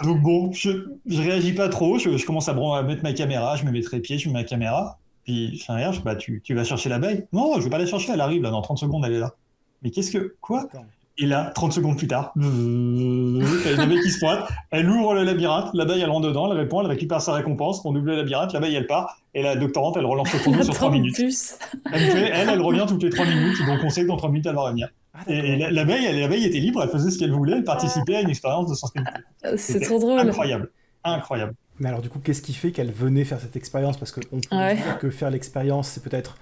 Donc bon, je réagis pas trop, je commence à mettre ma caméra, je me mets trépied, je mets ma caméra. Puis je regarde, tu vas chercher l'abeille? Non, je vais pas la chercher, elle arrive là, dans 30 secondes, elle est là. Mais quoi? Et là, 30 secondes plus tard, t'as une abeille qui se pointe, elle ouvre le labyrinthe, l'abeille elle rentre dedans, elle répond, elle récupère sa récompense, on ouvre le labyrinthe, l'abeille elle part, et la doctorante elle relance le chrono sur 3 minutes. Elle revient toutes les 3 minutes, donc on sait que dans 3 minutes elle va revenir. Et l'abeille était libre, elle faisait ce qu'elle voulait, elle participait à une expérience de sensibilité. C'est trop drôle. Incroyable. Mais alors du coup, qu'est-ce qui fait qu'elle venait faire cette expérience? Parce qu'on peut Ouais. dire que faire l'expérience, c'est peut-être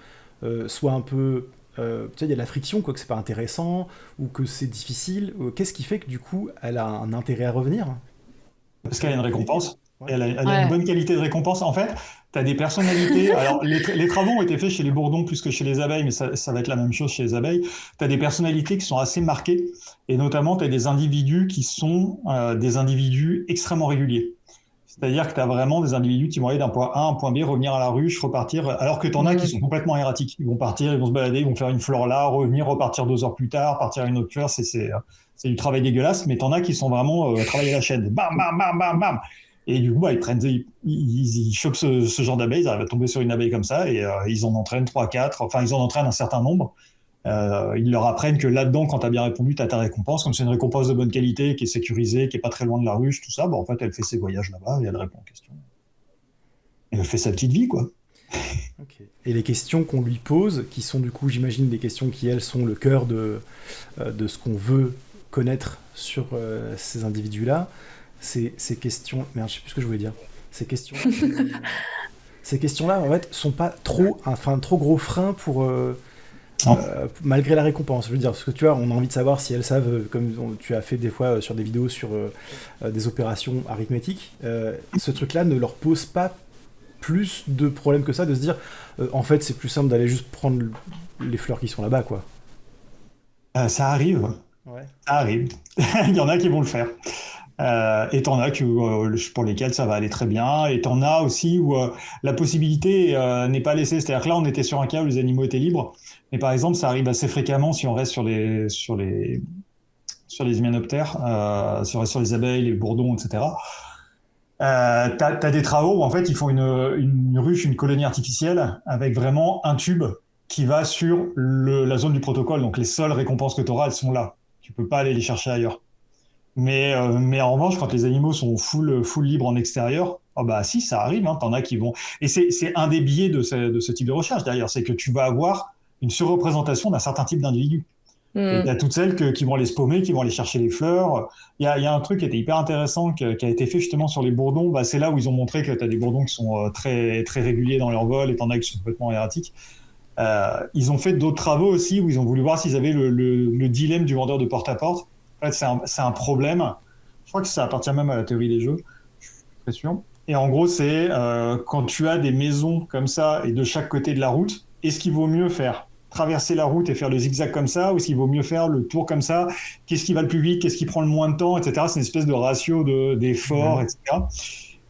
soit un peu... tu sais, il y a de la friction, quoi, que c'est pas intéressant, ou que c'est difficile. Qu'est-ce qui fait que du coup, elle a un intérêt à revenir? Parce qu'elle a une récompense. Ouais. Elle a une Ouais. bonne qualité de récompense. En fait, tu as des personnalités. Alors, les travaux ont été faits chez les bourdons plus que chez les abeilles, mais ça va être la même chose chez les abeilles. Tu as des personnalités qui sont assez marquées, et notamment, tu as des individus qui sont des individus extrêmement réguliers. C'est-à-dire que tu as vraiment des individus qui vont aller d'un point A à un point B, revenir à la ruche, repartir, alors que tu en as qui Mm. sont complètement erratiques. Ils vont partir, ils vont se balader, ils vont faire une fleur là, revenir, repartir 2 heures plus tard, partir à une autre fleur. C'est du travail dégueulasse, mais tu en as qui sont vraiment travailler à la chaîne. Bam, bam, bam, bam, bam. Et du coup, bah, ils chopent ce genre d'abeilles, ils arrivent à tomber sur une abeille comme ça, et ils en entraînent 3, 4, enfin, ils en entraînent un certain nombre. Ils leur apprennent que là-dedans, quand tu as bien répondu, tu as ta récompense. Comme c'est une récompense de bonne qualité, qui est sécurisée, qui est pas très loin de la ruche, tout ça, bah, en fait, elle fait ses voyages là-bas et elle répond aux questions. Et elle fait sa petite vie, quoi. Ok. Et les questions qu'on lui pose, qui sont du coup, j'imagine, des questions qui, elles, sont le cœur de ce qu'on veut connaître sur ces individus-là, ces questions... Merde, je sais plus ce que je voulais dire. Ces questions... ces questions-là, en fait, sont pas trop, enfin, trop gros frein pour... Non. malgré la récompense, je veux dire, parce que tu vois, on a envie de savoir si elles savent, tu as fait des fois sur des vidéos sur des opérations arithmétiques, ce truc-là ne leur pose pas plus de problèmes que ça, de se dire, en fait, c'est plus simple d'aller juste prendre les fleurs qui sont là-bas, quoi. Ça arrive, Ouais. ça arrive. Il y en a qui vont le faire. Et t'en as pour lesquels ça va aller très bien. Et t'en as aussi où la possibilité n'est pas laissée. C'est-à-dire que là, on était sur un cas où les animaux étaient libres. Mais par exemple, ça arrive assez fréquemment si on reste sur les hyménoptères, si on reste sur les abeilles, les bourdons, etc. T'as des travaux où en fait ils font une ruche, une colonie artificielle avec vraiment un tube qui va sur la zone du protocole. Donc les seules récompenses que tu auras, elles sont là. Tu peux pas aller les chercher ailleurs. Mais en revanche, quand les animaux sont full libres en extérieur, oh bah si, ça arrive, hein, t'en as qui vont. Et c'est un des biais de ce type de recherche d'ailleurs, c'est que tu vas avoir une surreprésentation d'un certain type d'individus. Et il y Mm. a toutes celles qui vont aller spaumer, qui vont aller chercher les fleurs. Il y a un truc qui était hyper intéressant qui a été fait justement sur les bourdons. Bah, c'est là où ils ont montré que tu as des bourdons qui sont très, très réguliers dans leur vol et t'en as qui sont complètement erratiques. Ils ont fait d'autres travaux aussi où ils ont voulu voir s'ils avaient le dilemme du vendeur de porte-à-porte. En fait, c'est un problème. Je crois que ça appartient même à la théorie des jeux. Je suis très sûr. Et en gros, c'est quand tu as des maisons comme ça et de chaque côté de la route, est-ce qu'il vaut mieux faire traverser la route et faire le zigzag comme ça, ou est-ce qu'il vaut mieux faire le tour comme ça? Qu'est-ce qui va le plus vite? Qu'est-ce qui prend le moins de temps, etc. C'est une espèce de ratio d'effort, etc.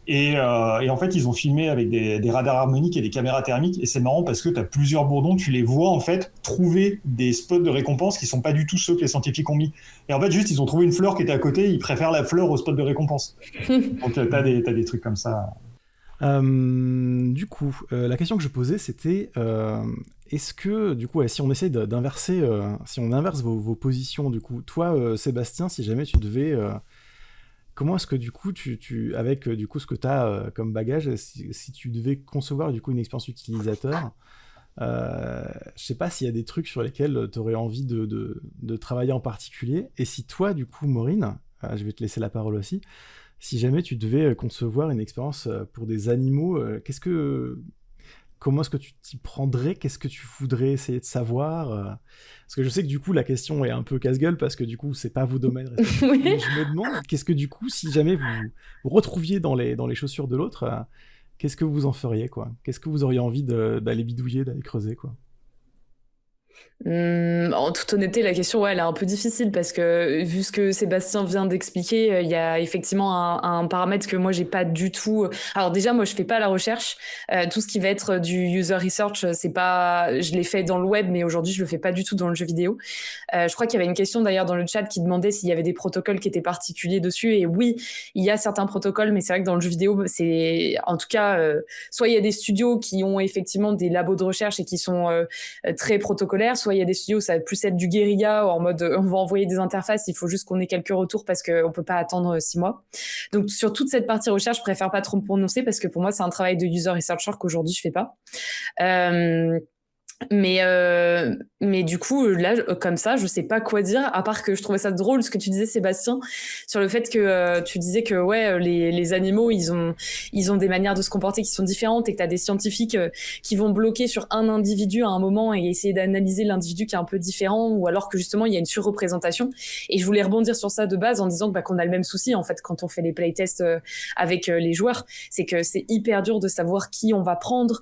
Et en fait, ils ont filmé avec des radars harmoniques et des caméras thermiques. Et c'est marrant parce que tu as plusieurs bourdons, tu les vois en fait trouver des spots de récompense qui sont pas du tout ceux que les scientifiques ont mis. Et en fait, juste, ils ont trouvé une fleur qui était à côté, ils préfèrent la fleur au spot de récompense. Donc, t'as des trucs comme ça. Du coup, la question que je posais, c'était est-ce que, du coup, ouais, si on essaie d'inverser, si on inverse vos positions, du coup, toi, Sébastien, si jamais tu devais, comment est-ce que, du coup, avec du coup ce que tu as comme bagage, si tu devais concevoir du coup une expérience utilisateur, je sais pas s'il y a des trucs sur lesquels tu aurais envie de travailler en particulier, et si toi, du coup, Maureen, je vais te laisser la parole aussi. Si jamais tu devais concevoir une expérience pour des animaux, comment est-ce que tu t'y prendrais? Qu'est-ce que tu voudrais essayer de savoir? Parce que je sais que du coup la question est un peu casse-gueule parce que du coup c'est pas vos domaines respectifs. Oui. Mais je me demande qu'est-ce que du coup si jamais vous retrouviez dans les chaussures de l'autre, qu'est-ce que vous en feriez quoi? Qu'est-ce que vous auriez envie d'aller bidouiller, d'aller creuser quoi? En toute honnêteté, la question, ouais, elle est un peu difficile parce que vu ce que Sébastien vient d'expliquer, il y a effectivement un paramètre que moi j'ai pas du tout. Alors déjà, moi je fais pas la recherche. Tout ce qui va être du user research, c'est pas. Je l'ai fait dans le web, mais aujourd'hui je le fais pas du tout dans le jeu vidéo. Je crois qu'il y avait une question d'ailleurs dans le chat qui demandait s'il y avait des protocoles qui étaient particuliers dessus. Et oui, il y a certains protocoles, mais c'est vrai que dans le jeu vidéo, c'est en tout cas, soit il y a des studios qui ont effectivement des labos de recherche et qui sont très protocolaires, soit il y a des studios où ça va plus être du guérilla en mode on va envoyer des interfaces, il faut juste qu'on ait quelques retours parce qu'on peut pas attendre 6 mois. Donc sur toute cette partie recherche, je préfère pas trop me prononcer parce que pour moi c'est un travail de user researcher qu'aujourd'hui je fais pas. Mais du coup, là, comme ça, je sais pas quoi dire, à part que je trouvais ça drôle ce que tu disais, Sébastien, sur le fait que tu disais que ouais, les animaux, ils ont des manières de se comporter qui sont différentes et que tu as des scientifiques qui vont bloquer sur un individu à un moment et essayer d'analyser l'individu qui est un peu différent, ou alors que justement, il y a une surreprésentation. Et je voulais rebondir sur ça de base en disant qu'on a le même souci, en fait, quand on fait les playtests avec les joueurs, c'est que c'est hyper dur de savoir qui on va prendre,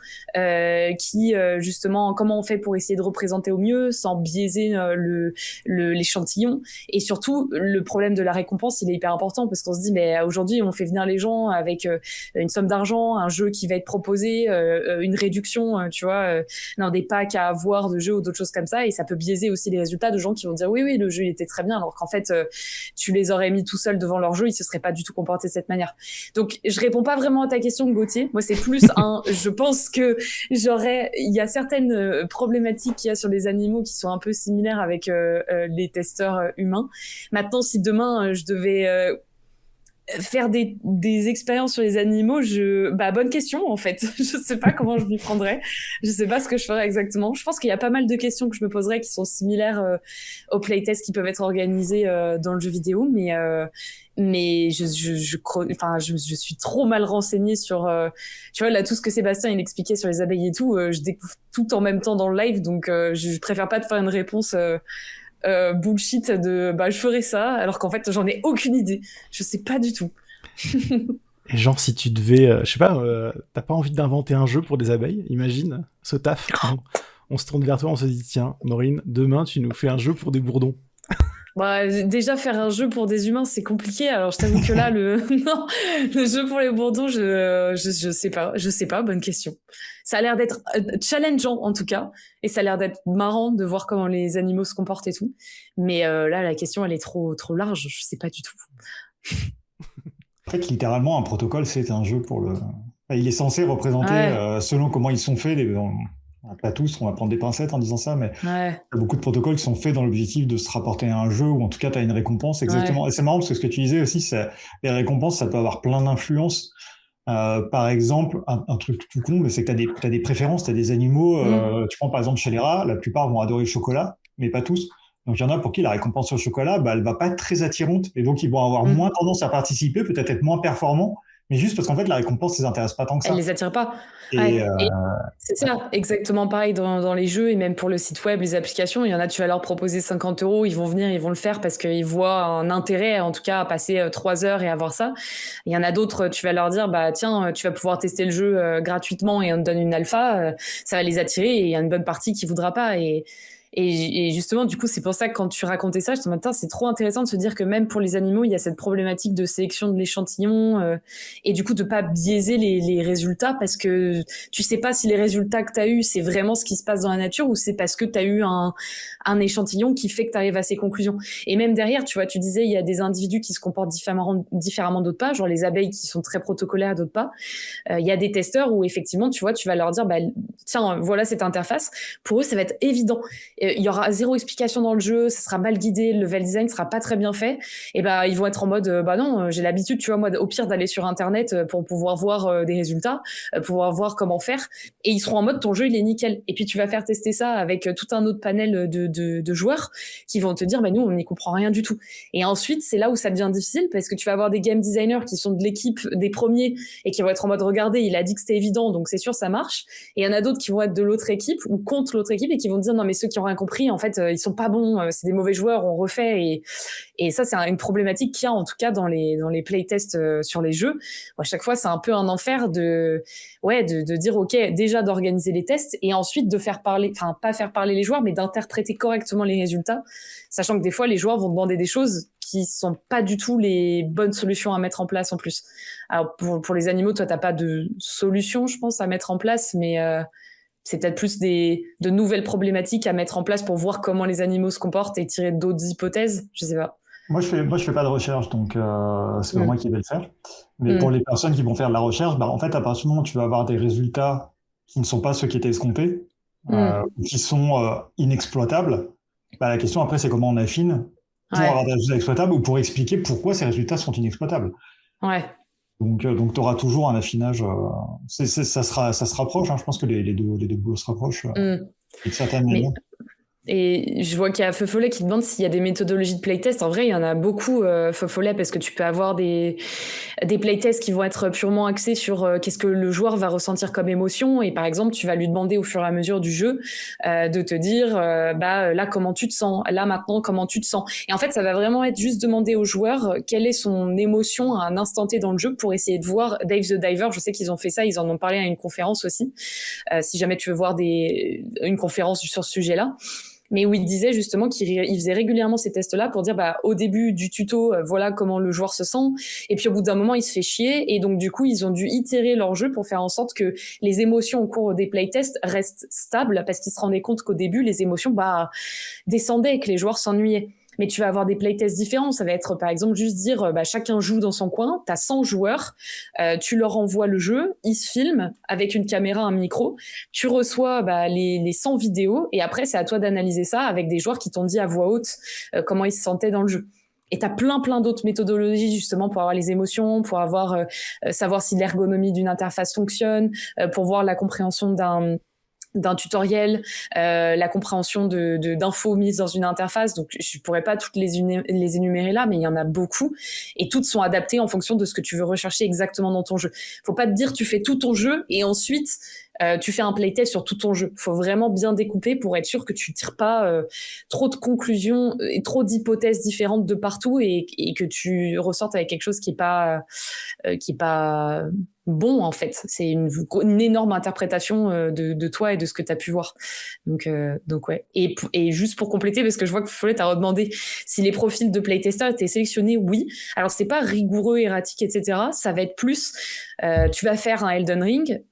justement, comment on fait pour essayer de représenter au mieux sans biaiser l'échantillon. Et surtout, le problème de la récompense, il est hyper important parce qu'on se dit, mais aujourd'hui, on fait venir les gens avec une somme d'argent, un jeu qui va être proposé, une réduction, tu vois, dans des packs à avoir de jeux ou d'autres choses comme ça, et ça peut biaiser aussi les résultats de gens qui vont dire oui, oui, le jeu il était très bien, alors qu'en fait, tu les aurais mis tout seuls devant leur jeu, ils se seraient pas du tout comportés de cette manière. Donc, je réponds pas vraiment à ta question, Gauthier. Moi, c'est plus je pense que il y a certaines problématiques qu'il y a sur les animaux qui sont un peu similaires avec les testeurs humains. Maintenant, si demain je devais faire des expériences sur les animaux, bonne question en fait. Je sais pas comment je m'y prendrais. Je sais pas ce que je ferais exactement. Je pense qu'il y a pas mal de questions que je me poserais qui sont similaires aux playtests qui peuvent être organisés dans le jeu vidéo, mais je suis trop mal renseignée sur tu vois là tout ce que Sébastien il expliquait sur les abeilles et tout, je découvre tout en même temps dans le live, donc je préfère pas te faire une réponse bullshit de je ferai ça alors qu'en fait j'en ai aucune idée, je sais pas du tout. Et genre, si tu devais, je sais pas, t'as pas envie d'inventer un jeu pour des abeilles? Imagine ce taf. On se tourne vers toi, on se dit tiens, Maureen, demain tu nous fais un jeu pour des bourdons. Déjà faire un jeu pour des humains c'est compliqué, alors je t'avoue que là non, le jeu pour les bourdons je sais pas, bonne question. Ça a l'air d'être challengeant en tout cas, et ça a l'air d'être marrant de voir comment les animaux se comportent et tout, mais là la question elle est trop large, je sais pas du tout. En fait, littéralement, un protocole, c'est un jeu pour le. Il est censé représenter, selon comment ils sont faits, pas tous, on va prendre des pincettes en disant ça, mais il y a beaucoup de protocoles qui sont faits dans l'objectif de se rapporter à un jeu, ou en tout cas, tu as une récompense, exactement. Et c'est marrant parce que ce que tu disais aussi, c'est les récompenses, ça peut avoir plein d'influences. Par exemple, un truc tout con, mais c'est que tu as des préférences, tu as des animaux, tu prends par exemple chez les rats, la plupart vont adorer le chocolat, mais pas tous. Donc, il y en a pour qui la récompense sur le chocolat, elle va pas être très attirante. Et donc, ils vont avoir moins tendance à participer, peut-être être moins performants, mais juste parce qu'en fait, la récompense ne les intéresse pas tant que ça. Elle les attire pas. Et c'est ça, exactement pareil dans les jeux et même pour le site web, les applications. Il y en a, tu vas leur proposer 50 €, ils vont venir, ils vont le faire parce qu'ils voient un intérêt, en tout cas, à passer 3 heures et avoir ça. Il y en a d'autres, tu vas leur dire, tiens, tu vas pouvoir tester le jeu gratuitement et on te donne une alpha, ça va les attirer, et il y a une bonne partie qui voudra pas. Et justement, du coup, c'est pour ça que quand tu racontais ça, je me disais, c'est trop intéressant de se dire que même pour les animaux, il y a cette problématique de sélection de l'échantillon, et du coup, de pas biaiser les résultats, parce que tu sais pas si les résultats que tu as eus, c'est vraiment ce qui se passe dans la nature, ou c'est parce que tu as eu un échantillon qui fait que tu arrives à ces conclusions. Et même derrière, tu vois, tu disais, il y a des individus qui se comportent différemment d'autres pas, genre les abeilles qui sont très protocolaires, d'autres pas. Il y a des testeurs où effectivement, tu vois, tu vas leur dire, tiens, voilà cette interface. Pour eux, ça va être évident. Il y aura zéro explication dans le jeu, ça sera mal guidé, le level design sera pas très bien fait, et ils vont être en mode non, j'ai l'habitude, tu vois, moi au pire d'aller sur internet pour pouvoir voir des résultats, pouvoir voir comment faire, et ils seront en mode ton jeu il est nickel. Et puis tu vas faire tester ça avec tout un autre panel de joueurs qui vont te dire nous on n'y comprend rien du tout. Et ensuite c'est là où ça devient difficile, parce que tu vas avoir des game designers qui sont de l'équipe des premiers et qui vont être en mode regardez, il a dit que c'était évident donc c'est sûr ça marche, et il y en a d'autres qui vont être de l'autre équipe ou contre l'autre équipe et qui vont dire non mais ceux qui ont rien compris, en fait, ils sont pas bons, c'est des mauvais joueurs, on refait. Et ça, c'est une problématique qu'il y a, en tout cas, dans les playtests sur les jeux. À chaque fois, c'est un peu un enfer de dire, OK, déjà d'organiser les tests et ensuite de faire parler, enfin, pas faire parler les joueurs, mais d'interpréter correctement les résultats, sachant que des fois, les joueurs vont demander des choses qui sont pas du tout les bonnes solutions à mettre en place en plus. Alors, pour les animaux, toi, t'as pas de solution, je pense, à mettre en place, mais c'est peut-être plus de nouvelles problématiques à mettre en place pour voir comment les animaux se comportent et tirer d'autres hypothèses. Je sais pas. Moi, je fais pas de recherche, donc c'est pas moi qui vais le faire. Mais pour les personnes qui vont faire de la recherche, en fait, à partir du moment où tu vas avoir des résultats qui ne sont pas ceux qui étaient escomptés, ou qui sont inexploitables, la question après, c'est comment on affine pour avoir des résultats exploitables ou pour expliquer pourquoi ces résultats sont inexploitables. Ouais. Donc tu auras toujours un affinage. Ça se rapproche. Je pense que les deux boulots se rapprochent. Et de certaines Mais manières. Et je vois qu'il y a Feu Follet qui demande s'il y a des méthodologies de playtest. En vrai, il y en a beaucoup, Feu Follet, parce que tu peux avoir des playtests qui vont être purement axés sur qu'est-ce que le joueur va ressentir comme émotion. Et par exemple, tu vas lui demander au fur et à mesure du jeu de te dire, là, comment tu te sens? Là, maintenant, comment tu te sens? Et en fait, ça va vraiment être juste demander au joueur quelle est son émotion à un instant T dans le jeu pour essayer de voir. Dave the Diver, je sais qu'ils ont fait ça, ils en ont parlé à une conférence aussi. Si jamais tu veux voir une conférence sur ce sujet-là. Mais où il disait justement qu'il faisait régulièrement ces tests-là pour dire au début du tuto, voilà comment le joueur se sent, et puis au bout d'un moment il se fait chier, et donc du coup ils ont dû itérer leur jeu pour faire en sorte que les émotions au cours des playtests restent stables, parce qu'ils se rendaient compte qu'au début les émotions descendaient et que les joueurs s'ennuyaient. Mais tu vas avoir des playtests différents. Ça va être, par exemple, juste dire, chacun joue dans son coin. T'as 100 joueurs. Tu leur envoies le jeu. Ils se filment avec une caméra, un micro. Tu reçois les 100 vidéos. Et après, c'est à toi d'analyser ça avec des joueurs qui t'ont dit à voix haute comment ils se sentaient dans le jeu. Et t'as plein d'autres méthodologies justement pour avoir les émotions, pour avoir savoir si l'ergonomie d'une interface fonctionne, pour voir la compréhension d'un tutoriel, la compréhension d'infos mises dans une interface. Donc je pourrais pas toutes les énumérer là, mais il y en a beaucoup, et toutes sont adaptées en fonction de ce que tu veux rechercher exactement dans ton jeu. Faut pas te dire tu fais tout ton jeu et ensuite tu fais un playtest sur tout ton jeu. Faut vraiment bien découper pour être sûr que tu tires pas trop de conclusions et trop d'hypothèses différentes de partout, et que tu ressortes avec quelque chose qui est pas bon, en fait. C'est une énorme interprétation de toi et de ce que tu as pu voir. Donc ouais. Et juste pour compléter, parce que je vois que Follett a redemandé si les profils de playtesters étaient sélectionnés. Oui. Alors, c'est pas rigoureux, erratique, etc. Ça va être plus, tu vas faire un Elden Ring,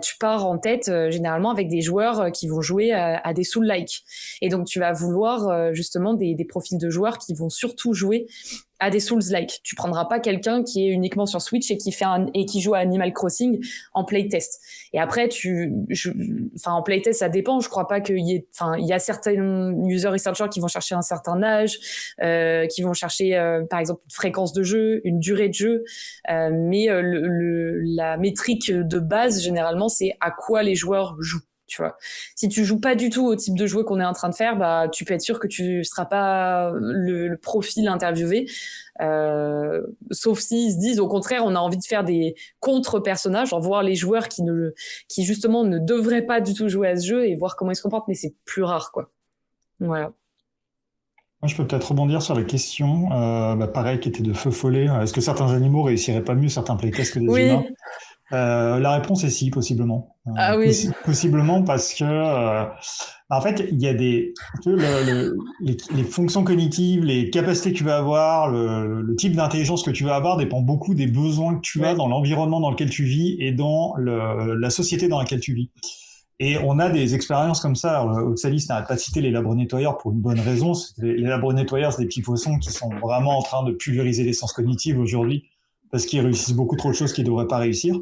tu pars en tête généralement avec des joueurs qui vont jouer à des Souls-like. Et donc, tu vas vouloir justement des profils de joueurs qui vont surtout jouer à des Souls-like. Tu prendras pas quelqu'un qui est uniquement sur Switch et qui joue à Animal Crossing en playtest. Et après, en playtest, ça dépend. Je crois pas il y a certains user researchers qui vont chercher un certain âge, qui vont chercher, par exemple, une fréquence de jeu, une durée de jeu. Mais la métrique de base, généralement, c'est à quoi les joueurs jouent. Tu vois, si tu joues pas du tout au type de jeu qu'on est en train de faire, tu peux être sûr que tu seras pas le profil interviewé, sauf s'ils se disent au contraire on a envie de faire des contre-personnages, genre voir les joueurs qui justement ne devraient pas du tout jouer à ce jeu et voir comment ils se comportent, mais c'est plus rare, quoi. Voilà. Moi, je peux peut-être rebondir sur la question, pareil, qui était de Feu Follet. Est-ce que certains animaux réussiraient pas mieux certains playtests que des humains? Oui. La réponse est si, possiblement. Ah oui. Possiblement parce que, en fait, il y a les fonctions cognitives, les capacités que tu vas avoir, le type d'intelligence que tu vas avoir dépend beaucoup des besoins que tu as dans l'environnement dans lequel tu vis et dans la société dans laquelle tu vis. Et on a des expériences comme ça. Oxalis n'arrête pas de citer les labres nettoyeurs pour une bonne raison. Les labres nettoyeurs, c'est des petits poissons qui sont vraiment en train de pulvériser l'essence cognitive aujourd'hui, parce qu'ils réussissent beaucoup trop de choses qu'ils ne devraient pas réussir.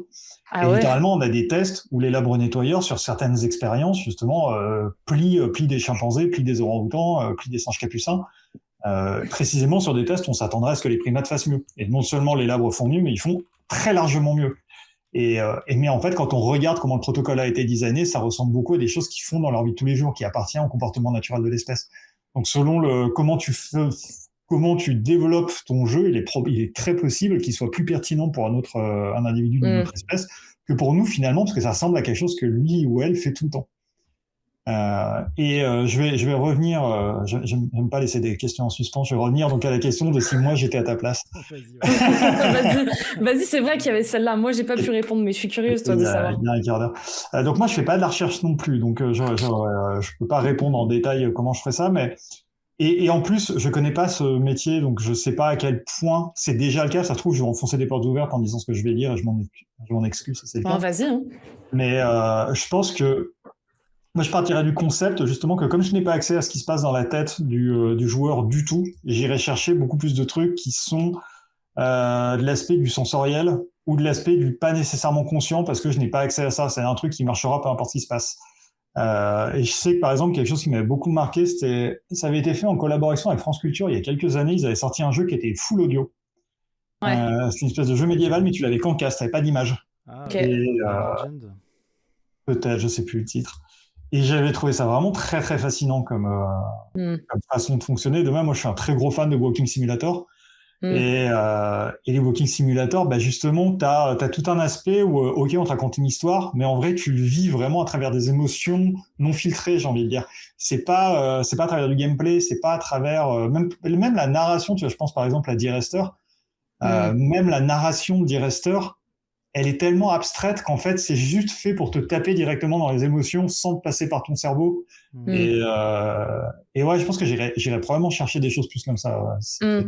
Et littéralement, on a des tests où les labres nettoyeurs, sur certaines expériences, justement, plient des chimpanzés, plient des orang-outans, plient des singes capucins. Précisément sur des tests, on s'attendrait à ce que les primates fassent mieux. Et non seulement les labres font mieux, mais ils font très largement mieux. Mais en fait, quand on regarde comment le protocole a été designé, ça ressemble beaucoup à des choses qu'ils font dans leur vie de tous les jours, qui appartiennent au comportement naturel de l'espèce. Donc, selon comment tu développes ton jeu, il est très possible qu'il soit plus pertinent pour un individu d'une autre espèce que pour nous, finalement, parce que ça ressemble à quelque chose que lui ou elle fait tout le temps. Je vais revenir, j'aime pas laisser des questions en suspens, je vais revenir donc à la question de si moi j'étais à ta place. Vas-y, c'est vrai qu'il y avait celle-là. Moi, j'ai pas pu répondre, mais je suis curieuse, toi, de savoir. Il y a un quart d'heure. Donc moi, je fais pas de la recherche non plus, donc je peux pas répondre en détail comment je ferais ça, mais et en plus, je connais pas ce métier, donc je sais pas à quel point c'est déjà le cas. Ça se trouve, je vais enfoncer des portes ouvertes en disant ce que je vais dire et je m'en excuse si c'est le cas. Vas-y. Hein. Mais je pense que moi, je partirais du concept, justement, que comme je n'ai pas accès à ce qui se passe dans la tête du joueur du tout, j'irai chercher beaucoup plus de trucs qui sont de l'aspect du sensoriel ou de l'aspect du pas nécessairement conscient, parce que je n'ai pas accès à ça. C'est un truc qui marchera peu importe ce qui se passe. Et je sais que, par exemple, quelque chose qui m'avait beaucoup marqué, ça avait été fait en collaboration avec France Culture il y a quelques années. Ils avaient sorti un jeu qui était full audio. Ouais. C'était une espèce de jeu médiéval, mais tu l'avais qu'en casque, tu n'avais pas d'image. Ah, okay. Peut-être, je sais plus le titre. Et j'avais trouvé ça vraiment très très fascinant Mm. comme façon de fonctionner. De même, moi je suis un très gros fan de Walking Simulator. Mm. Et les Walking Simulator, bah justement, tu as tout un aspect où, ok, on te raconte une histoire, mais en vrai, tu le vis vraiment à travers des émotions non filtrées, j'ai envie de dire. C'est pas à travers du gameplay, c'est pas à travers même la narration. Tu vois, je pense par exemple à Dear Esther. Mm. Même la narration de Dear Esther, elle est tellement abstraite qu'en fait, c'est juste fait pour te taper directement dans les émotions sans passer par ton cerveau. Hmm. Mm. Et, euh, et ouais, je pense que j'irais probablement chercher des choses plus comme ça. Ouais. Mm.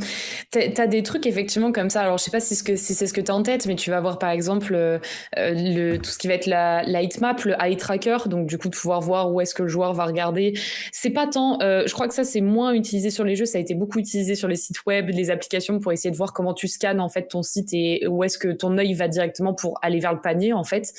T'as des trucs effectivement comme ça. Alors je sais pas si c'est ce que t'as en tête, mais tu vas voir par exemple tout ce qui va être la heatmap, le eye tracker, donc du coup de pouvoir voir où est-ce que le joueur va regarder. C'est pas tant, je crois que ça c'est moins utilisé sur les jeux, ça a été beaucoup utilisé sur les sites web, les applications pour essayer de voir comment tu scannes en fait ton site et où est-ce que ton œil va directement pour aller vers le panier en fait.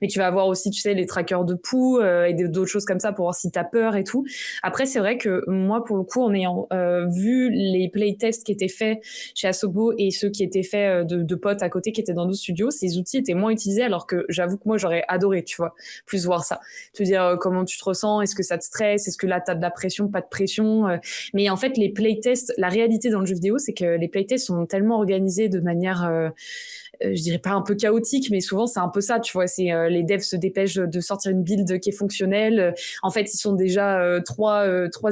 Mais tu vas avoir aussi, tu sais, les trackers de pouls et d'autres choses comme ça pour voir si t'as peur et tout. Après c'est vrai que moi pour le coup en ayant vu les playtests qui étaient faits chez Asobo et ceux qui étaient faits de potes à côté qui étaient dans nos studios, ces outils étaient moins utilisés alors que j'avoue que moi j'aurais adoré, tu vois, plus voir ça. Te dire comment tu te ressens, est-ce que ça te stresse, est-ce que là t'as de la pression, pas de pression. Mais en fait les playtests, la réalité dans le jeu vidéo, c'est que les playtests sont tellement organisés de manière je dirais pas un peu chaotique, mais souvent c'est un peu ça, tu vois. C'est les devs se dépêchent de sortir une build qui est fonctionnelle. En fait, ils sont déjà trois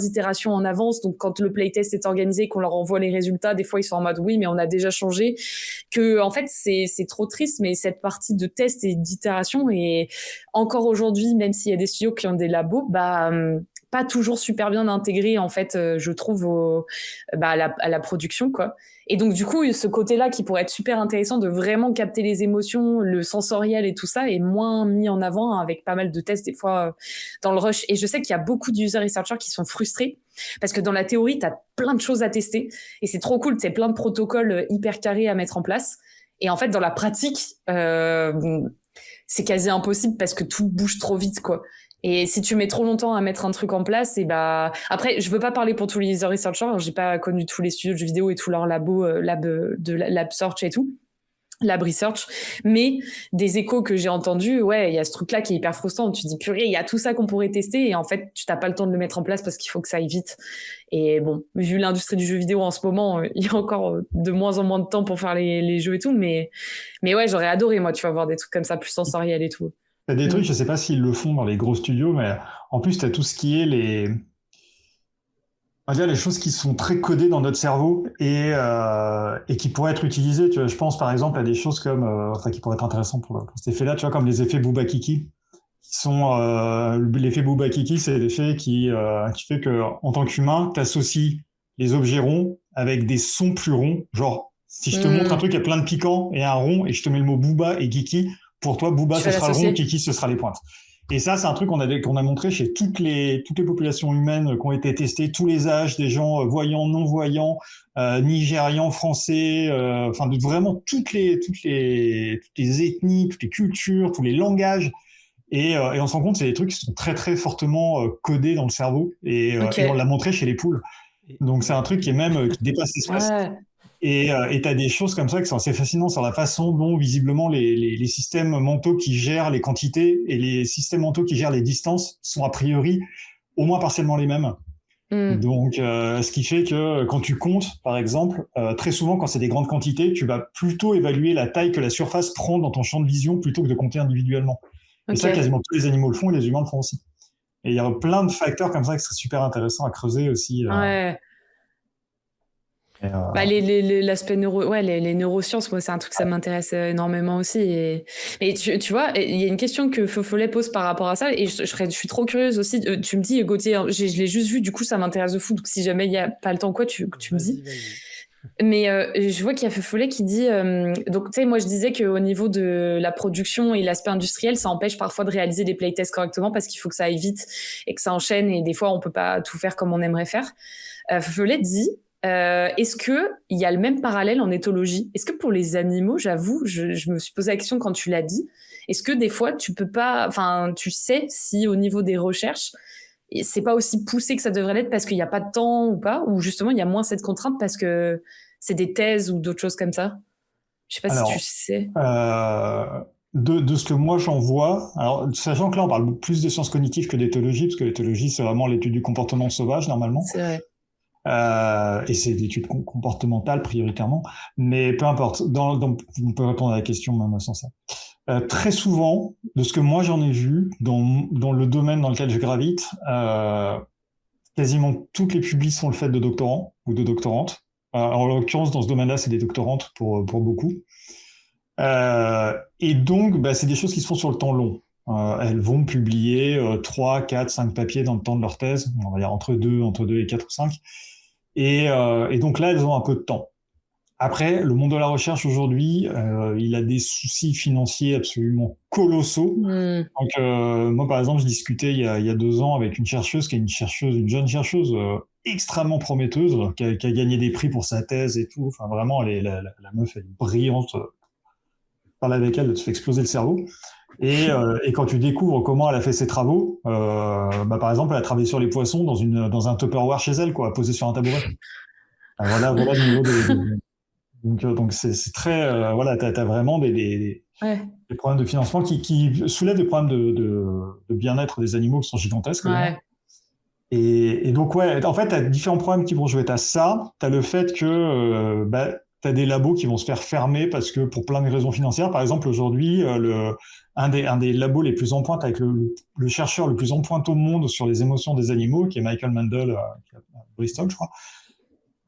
itérations en avance. Donc quand le playtest est organisé, qu'on leur envoie les résultats, des fois ils sont en mode oui, mais on a déjà changé. Que en fait c'est trop triste, mais cette partie de test et d'itération est encore aujourd'hui, même s'il y a des studios qui ont des labos, pas toujours super bien intégré en fait, je trouve à la production quoi. Et donc du coup ce côté-là qui pourrait être super intéressant de vraiment capter les émotions, le sensoriel et tout ça est moins mis en avant avec pas mal de tests des fois dans le rush. Et je sais qu'il y a beaucoup d'user researchers qui sont frustrés parce que dans la théorie t'as plein de choses à tester et c'est trop cool, c'est plein de protocoles hyper carrés à mettre en place. Et en fait dans la pratique c'est quasi impossible parce que tout bouge trop vite quoi. Et si tu mets trop longtemps à mettre un truc en place, et après, je veux pas parler pour tous les user researchers, j'ai pas connu tous les studios de jeux vidéo et tous leurs labos, lab search et tout, lab research, mais des échos que j'ai entendus, ouais, il y a ce truc-là qui est hyper frustrant. Tu te dis purée, il y a tout ça qu'on pourrait tester et en fait, tu t'as pas le temps de le mettre en place parce qu'il faut que ça aille vite. Et bon, vu l'industrie du jeu vidéo en ce moment, il y a encore de moins en moins de temps pour faire les jeux et tout, mais ouais, j'aurais adoré moi, tu vas voir des trucs comme ça plus sensoriels et tout. T'as des trucs, Mm. je sais pas s'ils le font dans les gros studios, mais en plus, t'as tout ce qui est on va dire les choses qui sont très codées dans notre cerveau et qui pourraient être utilisées. Tu vois, je pense par exemple à des choses comme, enfin, qui pourraient être intéressantes pour cet effet-là, tu vois, comme les effets Bouba-Kiki, qui sont l'effet Bouba-Kiki, c'est l'effet qui fait que en tant qu'humain, t'associes les objets ronds avec des sons plus ronds. Genre, si je te montre un Mm. truc, il y a plein de piquants et un rond, et je te mets le mot Booba et Kiki, pour toi, Booba, Tu ce vas sera le rond, l'associer. Kiki, ce sera les pointes. Et ça, c'est un truc qu'on a montré chez toutes les populations humaines qui ont été testées, tous les âges, des gens voyants, non-voyants, nigérians, français, enfin vraiment toutes les ethnies, toutes les cultures, tous les langages. Et on se rend compte que c'est des trucs qui sont très très fortement codés dans le cerveau. Et on Ok. l'a montré chez les poules. Et- Donc c'est un truc qui est même qui dépasse l'espace. Ouais. Et t'as des choses comme ça qui sont assez fascinantes sur la façon dont visiblement les systèmes mentaux qui gèrent les quantités et les systèmes mentaux qui gèrent les distances sont a priori au moins partiellement les mêmes. Mm. Donc, ce qui fait que quand tu comptes, par exemple, très souvent quand c'est des grandes quantités, tu vas plutôt évaluer la taille que la surface prend dans ton champ de vision plutôt que de compter individuellement. Et ça, Ok. quasiment tous les animaux le font et les humains le font aussi. Et il y a plein de facteurs comme ça qui seraient super intéressants à creuser aussi. Ouais. Et, L'aspect ouais, les neurosciences, moi, c'est un truc, ça m'intéresse énormément aussi. Mais tu vois, il y a une question que Fofollet pose par rapport à ça, et je suis trop curieuse aussi. Tu me dis, Gauthier, hein, je l'ai juste vu, du coup, ça m'intéresse de fou. Donc, si jamais il y a pas le temps, quoi, tu me dis. Vas-y. Mais je vois qu'il y a Fofollet qui dit, donc, tu sais, moi, je disais qu'au niveau de la production et l'aspect industriel, ça empêche parfois de réaliser des playtests correctement parce qu'il faut que ça aille vite et que ça enchaîne, et des fois, on peut pas tout faire comme on aimerait faire. Fofollet dit, est-ce que il y a le même parallèle en éthologie? Est-ce que pour les animaux, j'avoue, je me suis posé la question quand tu l'as dit, est-ce que des fois tu peux pas, enfin, tu sais si au niveau des recherches, c'est pas aussi poussé que ça devrait l'être parce qu'il n'y a pas de temps ou pas, ou justement il y a moins cette contrainte parce que c'est des thèses ou d'autres choses comme ça? Je sais pas si tu alors, sais. euh, de ce que moi j'en vois, alors sachant que là on parle plus de sciences cognitives que d'éthologie, parce que l'éthologie c'est vraiment l'étude du comportement sauvage normalement, C'est vrai. et c'est l'étude comportementale prioritairement, mais peu importe, on peut répondre à la question même sans ça. Très souvent, de ce que moi j'en ai vu dans le domaine dans lequel je gravite, quasiment toutes les publis sont le fait de doctorants ou de doctorantes. En l'occurrence, dans ce domaine-là, c'est des doctorantes pour beaucoup. Et donc, bah, c'est des choses qui se font sur le temps long. Elles vont publier 3, 4, 5 papiers dans le temps de leur thèse, on va dire entre 2 et 4 ou 5. Et donc là, elles ont un peu de temps. Après, le monde de la recherche aujourd'hui, il a des soucis financiers absolument colossaux. Mm. Donc, moi, par exemple, je discutais il y a 2 ans avec une chercheuse qui est une jeune chercheuse extrêmement prometteuse, qui a gagné des prix pour sa thèse et tout. Enfin, vraiment, la meuf, elle est brillante. Parler avec elle, te fait exploser le cerveau. Et quand tu découvres comment elle a fait ses travaux, bah, par exemple, elle a travaillé sur les poissons dans un Tupperware chez elle, quoi, posé sur un tabouret. Voilà le niveau donc c'est très, voilà, t'as vraiment Ouais. des problèmes de financement qui soulèvent des problèmes de bien-être des animaux qui sont gigantesques. Ouais. Et donc, ouais, en fait, tu as différents problèmes qui vont jouer. Tu as ça, tu as le fait que bah, tu as des labos qui vont se faire fermer parce que pour plein de raisons financières. Par exemple, aujourd'hui, un des labos les plus en pointe, avec le chercheur le plus en pointe au monde sur les émotions des animaux, qui est Michael Mendel, qui est à Bristol, je crois.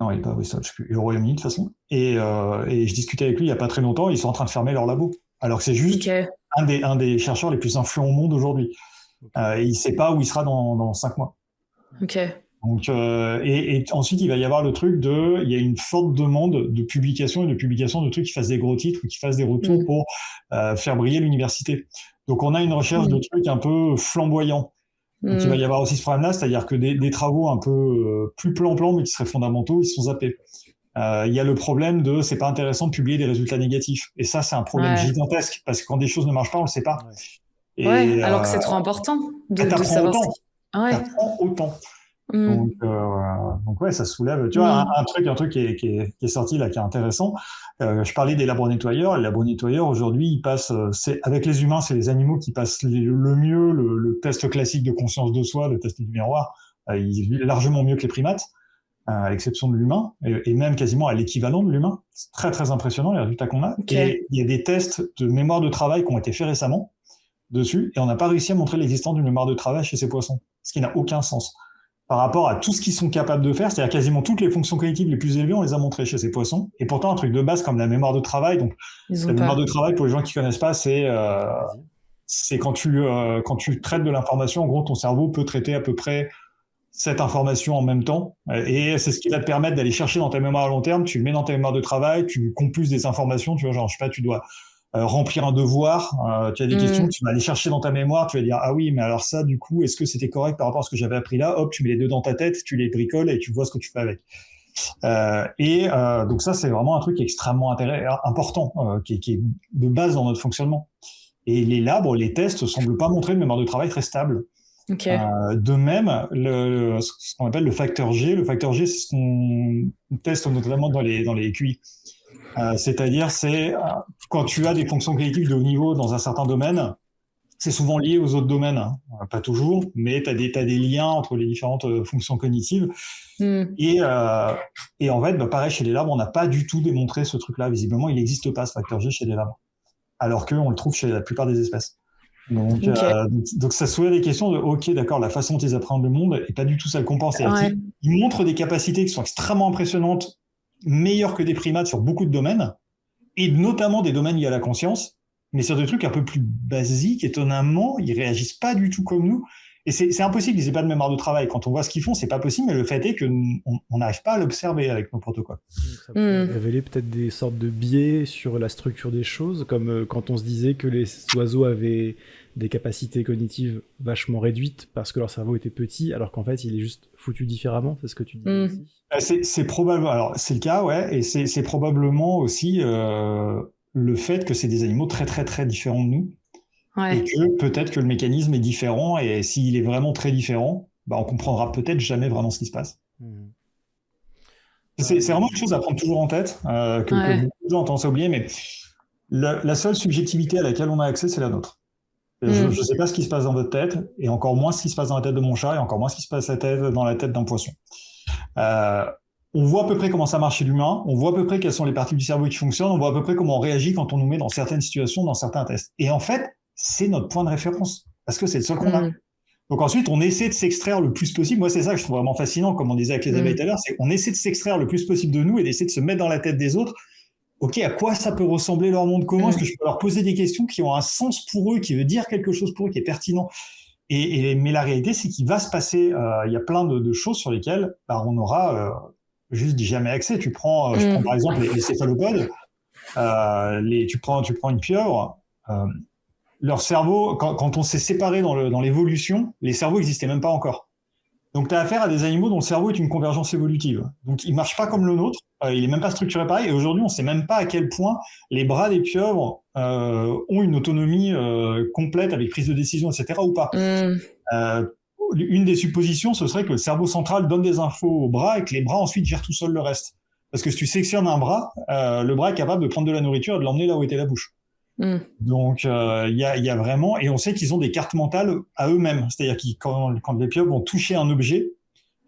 Non, il n'est pas à Bristol, je sais plus. Il est au Royaume-Uni, de toute façon. Et je discutais avec lui il n'y a pas très longtemps, ils sont en train de fermer leur labo. Alors que c'est juste Ok. un des chercheurs les plus influents au monde aujourd'hui. Il ne sait pas où il sera dans 5 mois. Ok. Donc, et ensuite, il va y avoir le truc il y a une forte demande de publication et de publication de trucs qui fassent des gros titres ou qui fassent des retours Mm. pour faire briller l'université. Donc, on a une recherche de trucs un peu flamboyants. Donc, il va y avoir aussi ce problème-là, c'est-à-dire que des travaux un peu plus plan-plan, mais qui seraient fondamentaux, ils sont zappés. Il y a le problème c'est pas intéressant de publier des résultats négatifs. Et ça, c'est un problème Ouais. gigantesque, parce que quand des choses ne marchent pas, on le sait pas. Ouais. Et Ouais, alors que c'est trop important de t'apprends savoir autant. Ouais. T'apprends autant. Mm. Donc ouais, ça soulève. Tu vois, un truc qui est sorti là, qui est intéressant. Je parlais des labos nettoyeurs. Les labos nettoyeurs aujourd'hui, ils passent. Avec les humains, c'est les animaux qui passent le mieux le test classique de conscience de soi, le test du miroir. Ils largement mieux que les primates, à l'exception de l'humain, et même quasiment à l'équivalent de l'humain. C'est très très impressionnant les résultats qu'on a. Okay. Et il y a des tests de mémoire de travail qui ont été faits récemment dessus, et on n'a pas réussi à montrer l'existence d'une mémoire de travail chez ces poissons, ce qui n'a aucun sens par rapport à tout ce qu'ils sont capables de faire, c'est-à-dire quasiment toutes les fonctions cognitives les plus élevées, on les a montrées chez ces poissons, et pourtant un truc de base comme la mémoire de travail, donc la mémoire de travail, pour les gens qui connaissent pas, c'est quand tu traites de l'information, en gros, ton cerveau peut traiter à peu près cette information en même temps, et c'est ce qui va te permettre d'aller chercher dans ta mémoire à long terme, tu le mets dans ta mémoire de travail, tu compulses des informations, tu vois, genre, je sais pas, tu dois remplir un devoir, tu as des questions, tu vas aller chercher dans ta mémoire, tu vas dire, ah oui, mais alors ça, du coup, est-ce que c'était correct par rapport à ce que j'avais appris là? Hop, tu mets les deux dans ta tête, tu les bricoles et tu vois ce que tu fais avec. Donc ça, c'est vraiment un truc extrêmement important, qui est de base dans notre fonctionnement. Et les labs, les tests semblent pas montrer une mémoire de travail très stable. Okay. De même, ce qu'on appelle le facteur G. Le facteur G, c'est ce qu'on teste notamment dans les QI. C'est-à-dire, quand tu as des fonctions cognitives de haut niveau dans un certain domaine, c'est souvent lié aux autres domaines. Hein. Pas toujours, mais tu as des liens entre les différentes fonctions cognitives. Et en fait, pareil, chez les labs, on n'a pas du tout démontré ce truc-là. Visiblement, il n'existe pas, ce facteur G, chez les labs. Alors qu'on le trouve chez la plupart des espèces. Donc ça soulève des questions de, ok, d'accord, la façon dont ils apprennent le monde n'est pas du tout celle qu'on pense. C'est-à-dire qu'ils montrent des capacités qui sont extrêmement impressionnantes, meilleures que des primates sur beaucoup de domaines, et notamment des domaines liés à la conscience, mais sur des trucs un peu plus basiques, étonnamment, ils réagissent pas du tout comme nous. Et c'est impossible qu'ils aient pas de mémoire de travail. Quand on voit ce qu'ils font, c'est pas possible, mais le fait est qu'on n'arrive pas à l'observer avec nos protocoles. Donc ça peut révéler peut-être des sortes de biais sur la structure des choses, comme quand on se disait que les oiseaux avaient des capacités cognitives vachement réduites parce que leur cerveau était petit, alors qu'en fait, il est juste foutu différemment, c'est ce que tu dis aussi. C'est probable. Alors, c'est le cas, ouais, et c'est probablement aussi le fait que c'est des animaux très, très, très différents de nous. Ouais. Et que peut-être que le mécanisme est différent, et s'il est vraiment très différent, on comprendra peut-être jamais vraiment ce qui se passe. C'est vraiment une chose à prendre toujours en tête, que beaucoup de gens ont tendance à oublier, mais La seule subjectivité à laquelle on a accès, c'est la nôtre. Je ne Mm. sais pas ce qui se passe dans votre tête, et encore moins ce qui se passe dans la tête de mon chat, et encore moins ce qui se passe dans la tête d'un poisson. Euh, on voit à peu près comment ça marche chez l'humain, on voit à peu près quelles sont les parties du cerveau qui fonctionnent, on voit à peu près comment on réagit quand on nous met dans certaines situations, dans certains tests. Et en fait, c'est notre point de référence, parce que c'est le seul qu'on a. Mm. Donc ensuite, on essaie de s'extraire le plus possible. Moi, c'est ça que je trouve vraiment fascinant, comme on disait avec les abeilles Mm. tout à l'heure, c'est qu'on essaie de s'extraire le plus possible de nous et d'essayer de se mettre dans la tête des autres. Ok, à quoi ça peut ressembler leur monde? Comment est-ce que Mm. je peux leur poser des questions qui ont un sens pour eux, qui veut dire quelque chose pour eux, qui est pertinent? Mais la réalité, c'est qu'il va se passer, il y a plein de choses sur lesquelles on aura juste jamais accès. Je prends par Mm. exemple les céphalopodes, tu prends une pieuvre, leur cerveau, quand on s'est séparé dans l'évolution, les cerveaux n'existaient même pas encore. Donc tu as affaire à des animaux dont le cerveau est une convergence évolutive. Donc il ne marche pas comme le nôtre, il n'est même pas structuré pareil, et aujourd'hui on ne sait même pas à quel point les bras des pieuvres ont une autonomie complète avec prise de décision, etc. ou pas. Mm. Une des suppositions, ce serait que le cerveau central donne des infos aux bras et que les bras ensuite gèrent tout seuls le reste. Parce que si tu sectionnes un bras, le bras est capable de prendre de la nourriture et de l'emmener là où était la bouche. Mm. Donc il y a vraiment, et on sait qu'ils ont des cartes mentales à eux-mêmes, c'est-à-dire que quand les pieuvres vont toucher un objet,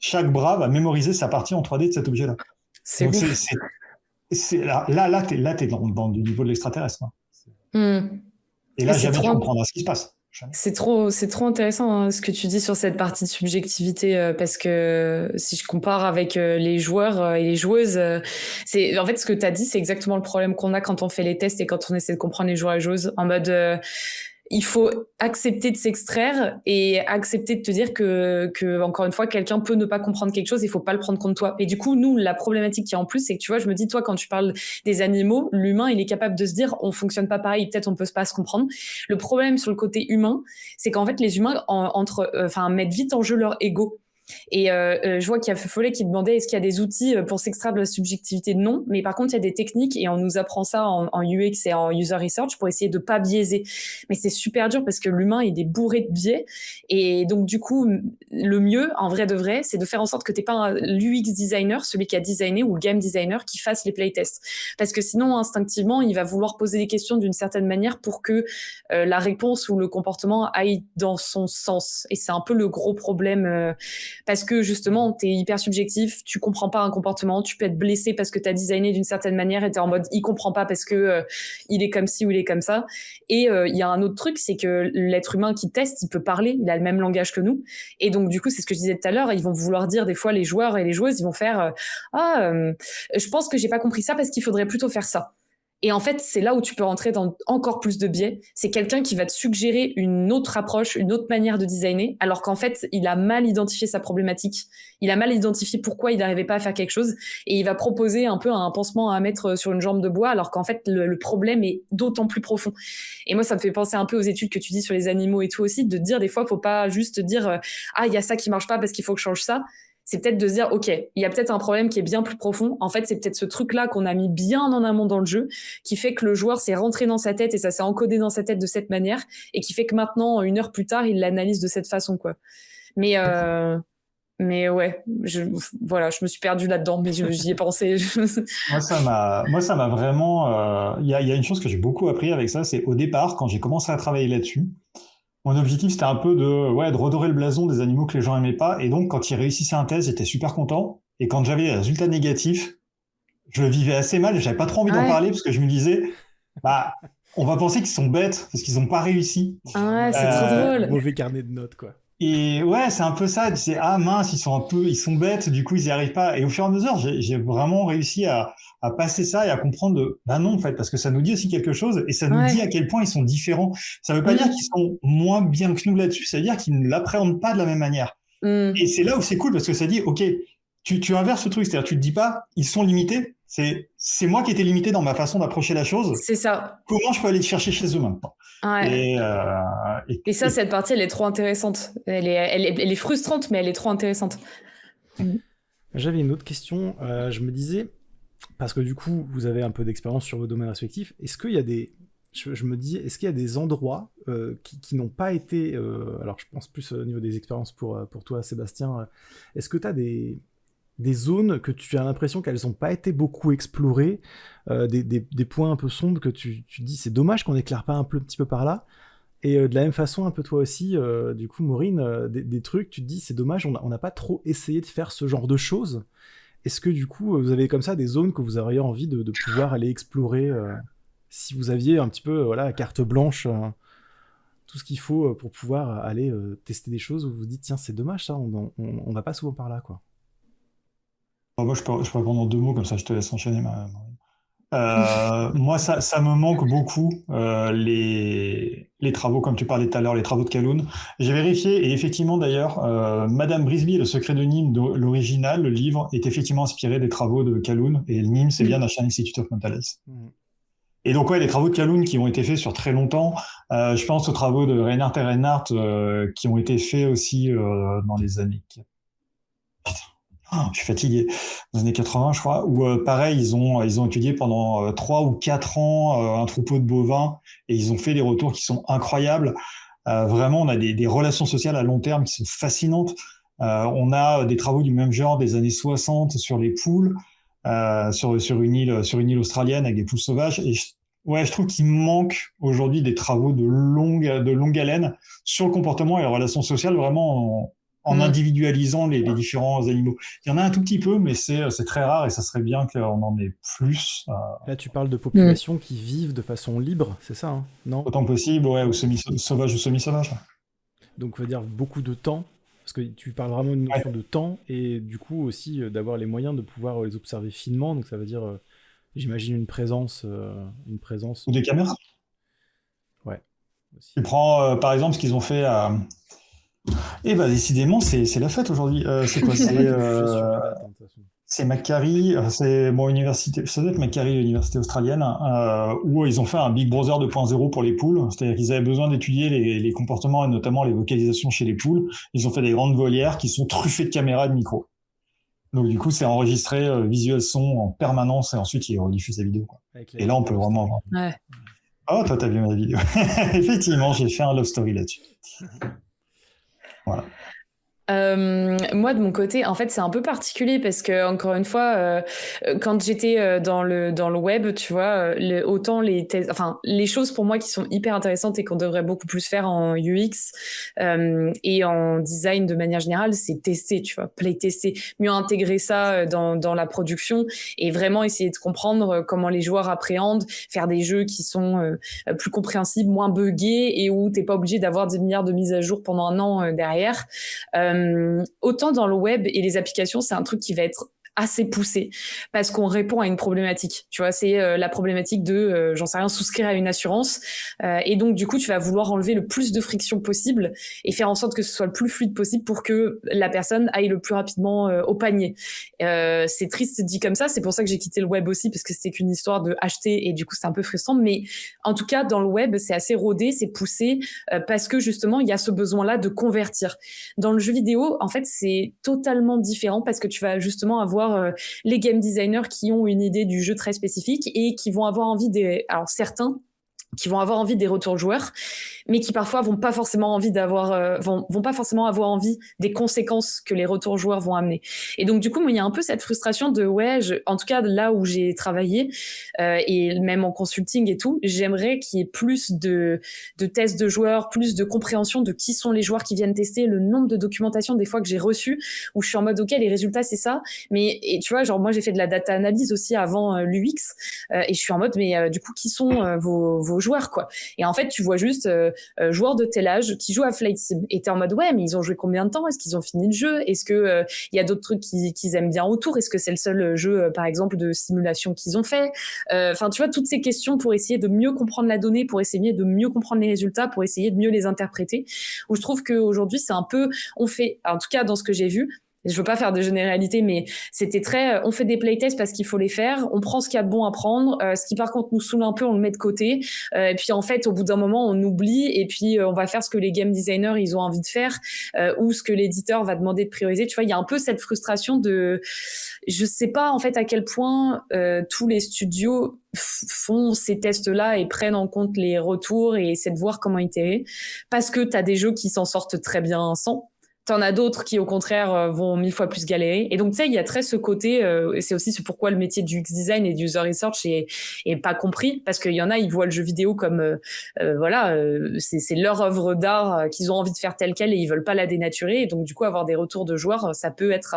chaque bras va mémoriser sa partie en 3D de cet objet-là. C'est Donc ouf. là t'es dans du niveau de l'extraterrestre, hein. Mm. Et là C'est jamais tu trop, comprendras ce qui se passe. Jamais. c'est trop intéressant hein, ce que tu dis sur cette partie de subjectivité parce que si je compare avec les joueurs et les joueuses, c'est en fait ce que tu as dit, c'est exactement le problème qu'on a quand on fait les tests et quand on essaie de comprendre les joueurs et les joueuses en mode il faut accepter de s'extraire et accepter de te dire que encore une fois, quelqu'un peut ne pas comprendre quelque chose, il faut pas le prendre contre toi. Et du coup, nous, la problématique qui est en plus, c'est que tu vois, je me dis, toi, quand tu parles des animaux, l'humain, il est capable de se dire, on fonctionne pas pareil, peut-être on peut pas se comprendre. Le problème sur le côté humain, c'est qu'en fait, les humains, mettent vite en jeu leur ego. Et je vois qu'il y a Follet qui demandait est-ce qu'il y a des outils pour s'extraire de la subjectivité? Non, mais par contre il y a des techniques et on nous apprend ça en UX et en user research pour essayer de pas biaiser. Mais c'est super dur parce que l'humain il est bourré de biais et donc du coup le mieux en vrai de vrai c'est de faire en sorte que t'es pas l'UX designer, celui qui a designé ou le game designer qui fasse les playtests parce que sinon instinctivement il va vouloir poser des questions d'une certaine manière pour que la réponse ou le comportement aille dans son sens et c'est un peu le gros problème parce que justement, t'es hyper subjectif, tu comprends pas un comportement, tu peux être blessé parce que t'as designé d'une certaine manière et t'es en mode il comprend pas parce que il est comme ci ou il est comme ça. Et il y a un autre truc, c'est que l'être humain qui teste, il peut parler, il a le même langage que nous. Et donc du coup, c'est ce que je disais tout à l'heure, ils vont vouloir dire des fois les joueurs et les joueuses, ils vont faire je pense que j'ai pas compris ça parce qu'il faudrait plutôt faire ça. Et en fait, c'est là où tu peux rentrer dans encore plus de biais. C'est quelqu'un qui va te suggérer une autre approche, une autre manière de designer, alors qu'en fait, il a mal identifié sa problématique. Il a mal identifié pourquoi il n'arrivait pas à faire quelque chose. Et il va proposer un peu un pansement à mettre sur une jambe de bois, alors qu'en fait, le problème est d'autant plus profond. Et moi, ça me fait penser un peu aux études que tu dis sur les animaux et tout aussi, de dire des fois, faut pas juste dire ah, il y a ça qui marche pas parce qu'il faut que je change ça. C'est peut-être de se dire, ok, il y a peut-être un problème qui est bien plus profond. En fait, c'est peut-être ce truc-là qu'on a mis bien en amont dans le jeu, qui fait que le joueur s'est rentré dans sa tête et ça s'est encodé dans sa tête de cette manière, et qui fait que maintenant, 1 heure plus tard, il l'analyse de cette façon, quoi. Mais, mais ouais, voilà, je me suis perdue là-dedans, mais j'y ai pensé. Moi, ça m'a vraiment. Il y a une chose que j'ai beaucoup appris avec ça, c'est au départ, quand j'ai commencé à travailler là-dessus, mon objectif, c'était un peu de redorer le blason des animaux que les gens aimaient pas. Et donc, quand ils réussissaient un test, j'étais super content. Et quand j'avais les résultats négatifs, je le vivais assez mal. J'avais pas trop envie d'en parler parce que je me disais, on va penser qu'ils sont bêtes parce qu'ils n'ont pas réussi. Ouais, c'est trop drôle. Mauvais carnet de notes, quoi. Et ouais, c'est un peu ça. Tu sais, ah mince, ils sont bêtes, du coup, ils y arrivent pas. Et au fur et à mesure, j'ai vraiment réussi à passer ça et à comprendre non, en fait, parce que ça nous dit aussi quelque chose et ça nous dit à quel point ils sont différents. Ça veut pas dire qu'ils sont moins bien que nous là-dessus, ça veut dire qu'ils ne l'appréhendent pas de la même manière. Et c'est là où c'est cool parce que ça dit, ok, tu inverses ce truc, c'est-à-dire tu te dis pas, ils sont limités, c'est moi qui étais limité dans ma façon d'approcher la chose. C'est ça. Comment je peux aller le chercher chez eux maintenant? Ouais. Et ça, cette partie, elle est trop intéressante. Elle est frustrante, mais elle est trop intéressante. J'avais une autre question. Je me disais, parce que du coup, vous avez un peu d'expérience sur vos domaines respectifs, est-ce qu'il y a des... Je me dis, est-ce qu'il y a des endroits qui n'ont pas été... alors, je pense plus au niveau des expériences pour toi, Sébastien. Est-ce que tu as des des zones que tu as l'impression qu'elles n'ont pas été beaucoup explorées, des points un peu sombres que tu dis c'est dommage qu'on n'éclaire pas un petit peu par là. Et de la même façon, un peu toi aussi, du coup, Maureen, des trucs, tu te dis c'est dommage, on n'a pas trop essayé de faire ce genre de choses. Est-ce que du coup, vous avez comme ça des zones que vous auriez envie de pouvoir aller explorer si vous aviez un petit peu voilà, carte blanche, tout ce qu'il faut pour pouvoir aller tester des choses où vous vous dites tiens, c'est dommage ça, on va pas souvent par là, quoi. Moi, je peux répondre en 2 mots, comme ça je te laisse enchaîner. Moi, ça me manque beaucoup, les travaux, comme tu parlais tout à l'heure, les travaux de Calhoun. J'ai vérifié, et effectivement, d'ailleurs, Madame Brisby, Le secret de Nîmes, l'original, le livre, est effectivement inspiré des travaux de Calhoun, et Nîmes, c'est bien National Institute of Mental Health. Mhm. Et donc, ouais, les travaux de Calhoun qui ont été faits sur très longtemps, je pense aux travaux de Reinhardt et Reinhardt, qui ont été faits aussi dans les années... Je suis fatigué. Dans les années 80, je crois, où pareil, ils ont étudié pendant 3 ou 4 ans un troupeau de bovins et ils ont fait des retours qui sont incroyables. Vraiment, on a des relations sociales à long terme qui sont fascinantes. On a des travaux du même genre des années 60 sur les poules, sur une île australienne avec des poules sauvages. Et ouais, je trouve qu'il manque aujourd'hui des travaux de longue haleine sur le comportement et les relations sociales, vraiment en individualisant les différents animaux. Il y en a un tout petit peu, mais c'est très rare et ça serait bien qu'on en ait plus. Là, tu parles de populations qui vivent de façon libre, c'est ça, hein, non? Autant possible, ouais, ou semi-sauvage ou semi-sauvage. Donc, on va dire beaucoup de temps, parce que tu parles vraiment d'une notion Ouais. de temps, et du coup aussi d'avoir les moyens de pouvoir les observer finement, donc ça veut dire, j'imagine, une présence, Ou des caméras. ouais, aussi. Tu prends, par exemple, ce qu'ils ont fait à... Eh ben, décidément, c'est la fête aujourd'hui. C'est quoi? Je suis sûr les dates, hein, de toute façon. C'est Macquarie, c'est mon université, ça doit être Macquarie, l'université australienne, où ils ont fait un Big Brother 2.0 pour les poules. C'est-à-dire qu'ils avaient besoin d'étudier les comportements et notamment les vocalisations chez les poules. Ils ont fait des grandes volières qui sont truffées de caméras et de micros. Donc du coup, c'est enregistré visuel son en permanence et ensuite ils rediffusent la vidéo, quoi. Et là, on peut vraiment avoir... Ouais. Oh, toi, t'as vu ma vidéo. Effectivement, j'ai fait un love story là-dessus. Voilà. Moi de mon côté, en fait, c'est un peu particulier parce que encore une fois, quand j'étais dans le web, tu vois, autant les choses pour moi qui sont hyper intéressantes et qu'on devrait beaucoup plus faire en UX et en design de manière générale, c'est tester, tu vois, playtester, mieux intégrer ça dans la production et vraiment essayer de comprendre comment les joueurs appréhendent, faire des jeux qui sont plus compréhensibles, moins buggés et où t'es pas obligé d'avoir 10 milliards de mises à jour pendant un an derrière. Autant dans le web et les applications, c'est un truc qui va être assez poussé parce qu'on répond à une problématique. Tu vois, c'est la problématique de, j'en sais rien, souscrire à une assurance. Et donc, du coup, tu vas vouloir enlever le plus de friction possible et faire en sorte que ce soit le plus fluide possible pour que la personne aille le plus rapidement au panier. C'est triste dit comme ça. C'est pour ça que j'ai quitté le web aussi parce que c'était qu'une histoire de acheter et du coup, c'est un peu frustrant. Mais en tout cas, dans le web, c'est assez rodé, c'est poussé parce que justement, il y a ce besoin-là de convertir. Dans le jeu vidéo, en fait, c'est totalement différent parce que tu vas justement avoir les game designers qui ont une idée du jeu très spécifique et qui vont avoir envie alors certains qui vont avoir envie des retours joueurs, mais qui parfois vont pas forcément vont pas forcément avoir envie des conséquences que les retours joueurs vont amener. Et donc du coup, moi, il y a un peu cette frustration de en tout cas là où j'ai travaillé et même en consulting et tout, j'aimerais qu'il y ait plus de tests de joueurs, plus de compréhension de qui sont les joueurs qui viennent tester, le nombre de documentation des fois que j'ai reçu où je suis en mode ok, les résultats c'est ça, mais et tu vois, genre moi j'ai fait de la data analyse aussi avant l'UX et je suis en mode mais du coup qui sont vos joueurs quoi. Et en fait tu vois juste joueurs de tel âge qui jouent à Flight Sim et t'es en mode ouais mais ils ont joué combien de temps, est-ce qu'ils ont fini le jeu, est-ce que il y a d'autres trucs qu'ils aiment bien autour, est-ce que c'est le seul jeu par exemple de simulation qu'ils ont fait, enfin tu vois toutes ces questions pour essayer de mieux comprendre la donnée, pour essayer de mieux comprendre les résultats, pour essayer de mieux les interpréter, où je trouve qu'aujourd'hui c'est un peu on fait en tout cas dans ce que j'ai vu, je veux pas faire de généralité, mais c'était très, on fait des playtests parce qu'il faut les faire, on prend ce qu'il y a de bon à prendre, ce qui par contre nous saoule un peu, on le met de côté, et puis en fait, au bout d'un moment, on oublie, et puis on va faire ce que les game designers, ils ont envie de faire, ou ce que l'éditeur va demander de prioriser, tu vois, il y a un peu cette frustration je sais pas en fait à quel point tous les studios font ces tests-là et prennent en compte les retours et essaient de voir comment itérer, parce que t'as des jeux qui s'en sortent très bien sans, T'en as d'autres qui, au contraire, vont 1000 fois plus galérer. Et donc, tu sais, il y a très ce côté, et c'est aussi pourquoi le métier du UX design et du user research est pas compris, parce qu'il y en a, ils voient le jeu vidéo comme, c'est leur œuvre d'art qu'ils ont envie de faire telle quelle et ils veulent pas la dénaturer. Et donc, du coup, avoir des retours de joueurs, ça peut être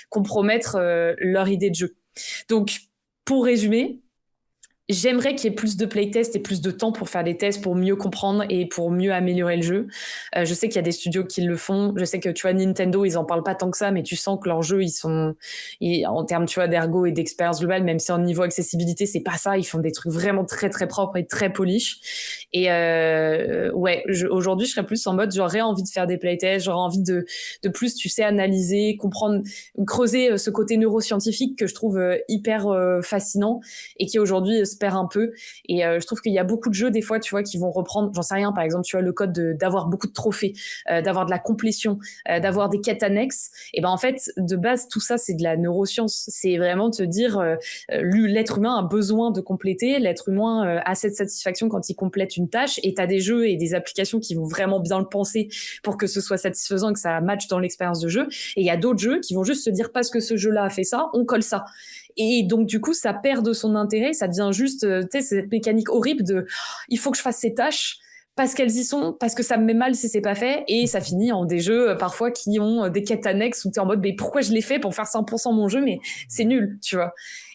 compromettre leur idée de jeu. Donc, pour résumer, j'aimerais qu'il y ait plus de playtests et plus de temps pour faire des tests, pour mieux comprendre et pour mieux améliorer le jeu. Je sais qu'il y a des studios qui le font. Je sais que, tu vois, Nintendo, ils en parlent pas tant que ça, mais tu sens que leurs jeux, en termes, tu vois, d'ergo et d'expérience globale, même si en niveau accessibilité, c'est pas ça. Ils font des trucs vraiment très, très propres et très polish. Et aujourd'hui, je serais plus en mode, j'aurais envie de faire des playtests, j'aurais envie de plus, tu sais, analyser, comprendre, creuser ce côté neuroscientifique que je trouve hyper fascinant et qui aujourd'hui se perd un peu. Et je trouve qu'il y a beaucoup de jeux des fois, tu vois, qui vont reprendre, j'en sais rien, par exemple, tu vois, le code d'avoir beaucoup de trophées, d'avoir de la complétion, d'avoir des quêtes annexes. Et ben en fait, de base, tout ça, c'est de la neuroscience. C'est vraiment te dire, l'être humain a besoin de compléter, l'être humain a cette satisfaction quand il complète une tâche. Et t'as des jeux et des applications qui vont vraiment bien le penser pour que ce soit satisfaisant, que ça matche dans l'expérience de jeu. Et il y a d'autres jeux qui vont juste se dire, parce que ce jeu-là a fait ça, on colle ça. Et donc, du coup, ça perd de son intérêt. Ça devient juste, tu sais, cette mécanique horrible de il faut que je fasse ces tâches parce qu'elles y sont, parce que ça me met mal si c'est pas fait. Et ça finit en des jeux, parfois, qui ont des quêtes annexes où t'es en mode, mais pourquoi je l'ai fait pour faire 100% mon jeu, mais c'est nul, tu vois.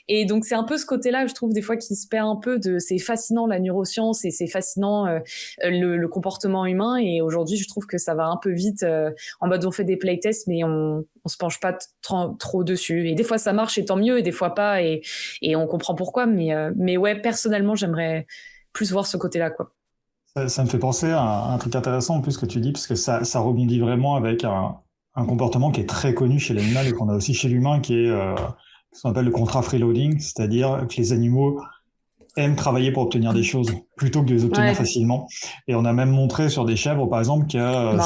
Et donc, c'est un peu ce côté-là, je trouve, des fois, qui se perd un peu c'est fascinant, la neuroscience, et c'est fascinant, le comportement humain. Et aujourd'hui, je trouve que ça va un peu vite, en mode, on fait des playtests, mais on se penche pas trop dessus. Et des fois, ça marche, et tant mieux, et des fois pas, et on comprend pourquoi. Mais ouais, personnellement, j'aimerais plus voir ce côté-là, quoi. Ça me fait penser à un truc intéressant en plus que tu dis, parce que ça rebondit vraiment avec un comportement qui est très connu chez l'animal et qu'on a aussi chez l'humain, qui est ce qu'on appelle le contrat freeloading, c'est-à-dire que les animaux aiment travailler pour obtenir des choses plutôt que de les obtenir facilement. Et on a même montré sur des chèvres, par exemple, que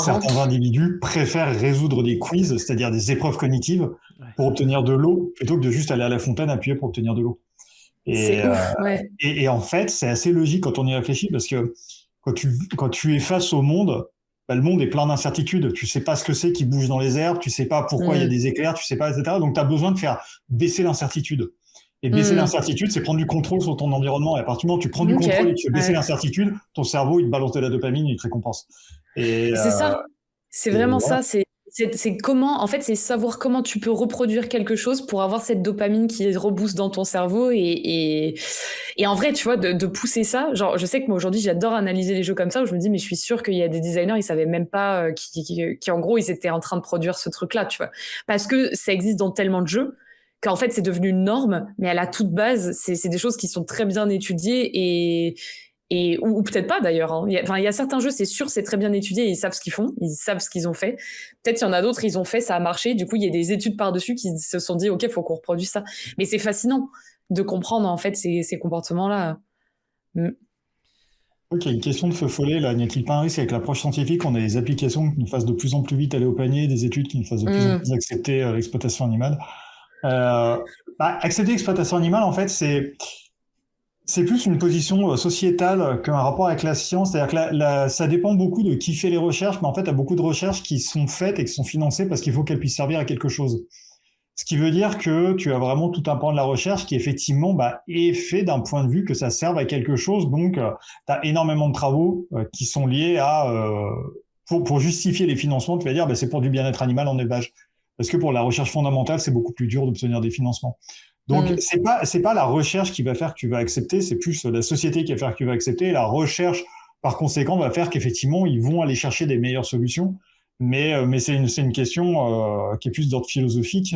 certains individus préfèrent résoudre des quiz, c'est-à-dire des épreuves cognitives, pour obtenir de l'eau, plutôt que de juste aller à la fontaine appuyer pour obtenir de l'eau. Et en fait, c'est assez logique quand on y réfléchit, parce que quand tu es face au monde, le monde est plein d'incertitudes. Tu sais pas ce que c'est qui bouge dans les airs, tu sais pas pourquoi il y a des éclairs, tu sais pas, etc. Donc, tu as besoin de faire baisser l'incertitude. Et baisser l'incertitude, c'est prendre du contrôle sur ton environnement. Et à partir du moment où tu prends du contrôle et que tu fais baisser l'incertitude, ton cerveau, il te balance de la dopamine et il te récompense. C'est ça. C'est vraiment ça. C'est comment, en fait, c'est savoir comment tu peux reproduire quelque chose pour avoir cette dopamine qui rebooste dans ton cerveau et en vrai, tu vois, de pousser ça. Genre, je sais que moi aujourd'hui, j'adore analyser les jeux comme ça où je me dis, mais je suis sûre qu'il y a des designers, ils savaient même pas qui en gros, ils étaient en train de produire ce truc-là, tu vois. Parce que ça existe dans tellement de jeux qu'en fait, c'est devenu une norme, mais à la toute base, c'est des choses qui sont très bien étudiées ou peut-être pas d'ailleurs. Hein. Il y a certains jeux, c'est sûr, c'est très bien étudié, ils savent ce qu'ils font, ils savent ce qu'ils ont fait. Peut-être il y en a d'autres, ils ont fait, ça a marché, du coup il y a des études par-dessus qui se sont dit, ok, faut qu'on reproduise ça. Mais c'est fascinant de comprendre en fait ces comportements-là. Ok, une question de feu follet, là, n'y a-t-il pas un risque avec l'approche scientifique, on a des applications qui nous fassent de plus en plus vite aller au panier, des études qui nous fassent de plus en plus accepter l'exploitation animale. Accepter l'exploitation animale, en fait, c'est plus une position sociétale qu'un rapport avec la science. C'est-à-dire que ça dépend beaucoup de qui fait les recherches, mais en fait, il y a beaucoup de recherches qui sont faites et qui sont financées parce qu'il faut qu'elles puissent servir à quelque chose. Ce qui veut dire que tu as vraiment tout un pan de la recherche qui, effectivement, est fait d'un point de vue que ça serve à quelque chose. Donc, tu as énormément de travaux qui sont liés à... pour justifier les financements, tu vas dire c'est pour du bien-être animal en élevage. Parce que pour la recherche fondamentale, c'est beaucoup plus dur d'obtenir des financements. Donc, c'est pas la recherche qui va faire que tu vas accepter, c'est plus la société qui va faire que tu vas accepter. Et la recherche, par conséquent, va faire qu'effectivement, ils vont aller chercher des meilleures solutions. Mais c'est une question qui est plus d'ordre philosophique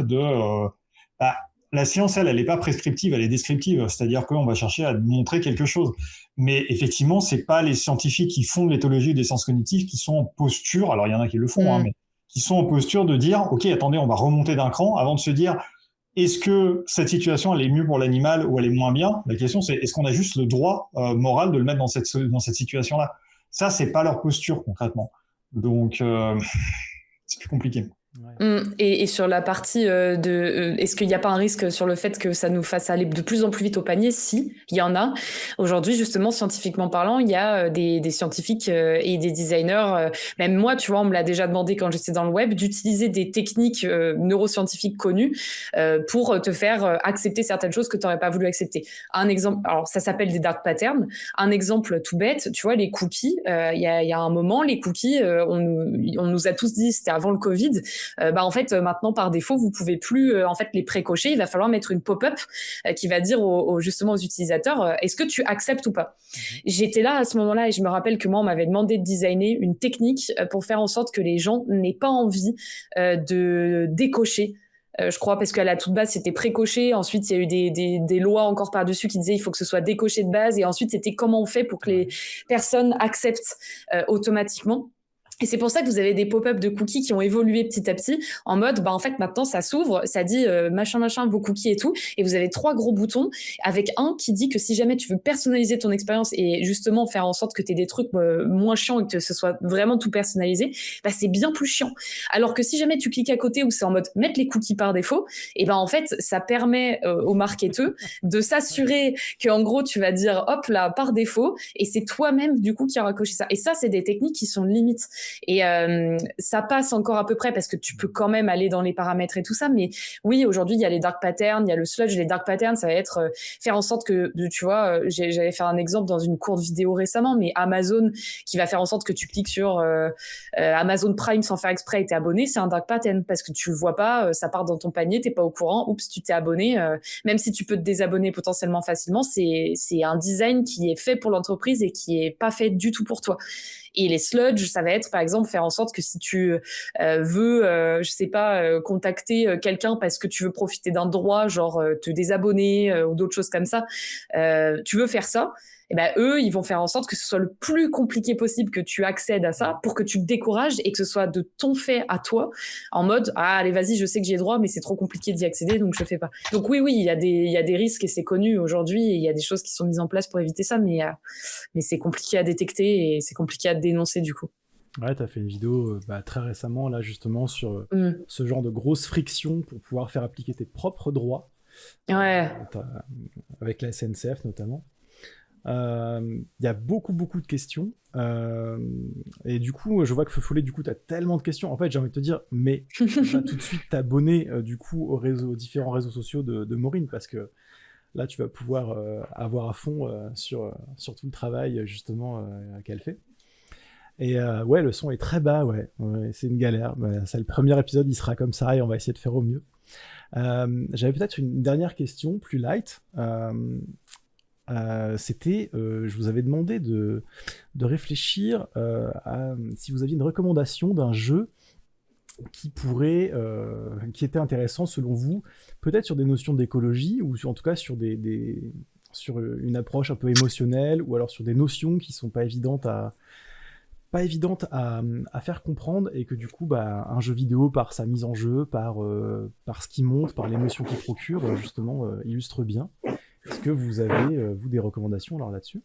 la science, elle n'est pas prescriptive, elle est descriptive. C'est-à-dire qu'on va chercher à montrer quelque chose. Mais effectivement, c'est pas les scientifiques qui font de l'éthologie ou des sciences cognitives qui sont en posture, alors il y en a qui le font, mais qui sont en posture de dire, OK, attendez, on va remonter d'un cran avant de se dire, est-ce que cette situation, elle est mieux pour l'animal ou elle est moins bien? La question, c'est est-ce qu'on a juste le droit moral de le mettre dans cette situation-là? Ça, c'est pas leur posture concrètement. Donc, c'est plus compliqué. Et sur la partie est-ce qu'il n'y a pas un risque sur le fait que ça nous fasse aller de plus en plus vite au panier? Si, il y en a. Aujourd'hui, justement, scientifiquement parlant, il y a des scientifiques et des designers. Même moi, tu vois, on me l'a déjà demandé quand j'étais dans le web, d'utiliser des techniques neuroscientifiques connues pour te faire accepter certaines choses que tu n'aurais pas voulu accepter. Un exemple, alors ça s'appelle des dark patterns. Un exemple tout bête, tu vois, les cookies. Il y a un moment, les cookies, on nous a tous dit, c'était avant le Covid, en fait maintenant par défaut vous pouvez plus en fait les précocher, il va falloir mettre une pop-up qui va dire justement aux utilisateurs est-ce que tu acceptes ou pas. J'étais là à ce moment-là et je me rappelle que moi on m'avait demandé de designer une technique pour faire en sorte que les gens n'aient pas envie de décocher. Je crois parce qu'à la toute base c'était précoché, ensuite il y a eu des lois encore par-dessus qui disaient il faut que ce soit décoché de base, et ensuite c'était comment on fait pour que les personnes acceptent automatiquement. Et c'est pour ça que vous avez des pop-up de cookies qui ont évolué petit à petit en mode, en fait, maintenant, ça s'ouvre, ça dit machin, vos cookies et tout. Et vous avez 3 gros boutons avec un qui dit que si jamais tu veux personnaliser ton expérience et justement faire en sorte que tu aies des trucs moins chiants et que ce soit vraiment tout personnalisé, c'est bien plus chiant. Alors que si jamais tu cliques à côté où c'est en mode mettre les cookies par défaut, et en fait, ça permet aux marketeurs de s'assurer qu'en gros, tu vas dire hop là, par défaut, et c'est toi-même du coup qui aura coché ça. Et ça, c'est des techniques qui sont limites. Et ça passe encore à peu près parce que tu peux quand même aller dans les paramètres et tout ça, mais oui, aujourd'hui il y a les dark patterns, il y a le sludge. Les dark patterns, ça va être faire en sorte que, tu vois, j'avais fait un exemple dans une courte vidéo récemment, mais Amazon qui va faire en sorte que tu cliques sur Amazon Prime sans faire exprès et t'es abonné, c'est un dark pattern parce que tu le vois pas, ça part dans ton panier, t'es pas au courant, oups, tu t'es abonné, même si tu peux te désabonner potentiellement facilement, c'est un design qui est fait pour l'entreprise et qui est pas fait du tout pour toi. Et les sludge, ça va être par exemple faire en sorte que si tu veux, je sais pas, contacter quelqu'un parce que tu veux profiter d'un droit, genre te désabonner ou d'autres choses comme ça, tu veux faire ça, et eux, ils vont faire en sorte que ce soit le plus compliqué possible que tu accèdes à ça pour que tu te décourages et que ce soit de ton fait à toi, en mode allez vas-y, je sais que j'y ai droit mais c'est trop compliqué d'y accéder donc je fais pas. Donc oui, il y a des risques et c'est connu aujourd'hui, et il y a des choses qui sont mises en place pour éviter ça, mais c'est compliqué à détecter et c'est compliqué à dénoncer du coup. Ouais, t'as fait une vidéo très récemment là justement sur ce genre de grosses frictions pour pouvoir faire appliquer tes propres droits. Ouais. Avec la SNCF notamment. Il y a beaucoup de questions et du coup je vois que Feufollet, du coup t'as tellement de questions, en fait j'ai envie de te dire mais va tout de suite t'abonner du coup aux différents réseaux sociaux de Maureen, parce que là tu vas pouvoir avoir à fond sur tout le travail justement qu'elle fait. Et ouais, le son est très bas, ouais c'est une galère, c'est le premier épisode, il sera comme ça et on va essayer de faire au mieux. J'avais peut-être une dernière question plus light. C'était, je vous avais demandé de réfléchir à si vous aviez une recommandation d'un jeu qui était intéressant selon vous, peut-être sur des notions d'écologie ou en tout cas sur sur une approche un peu émotionnelle, ou alors sur des notions qui sont pas évidentes à faire comprendre, et que du coup un jeu vidéo par sa mise en jeu, par ce qu'il montre, par l'émotion qu'il procure, justement illustre bien. Est-ce que vous avez, vous, des recommandations alors là-dessus ?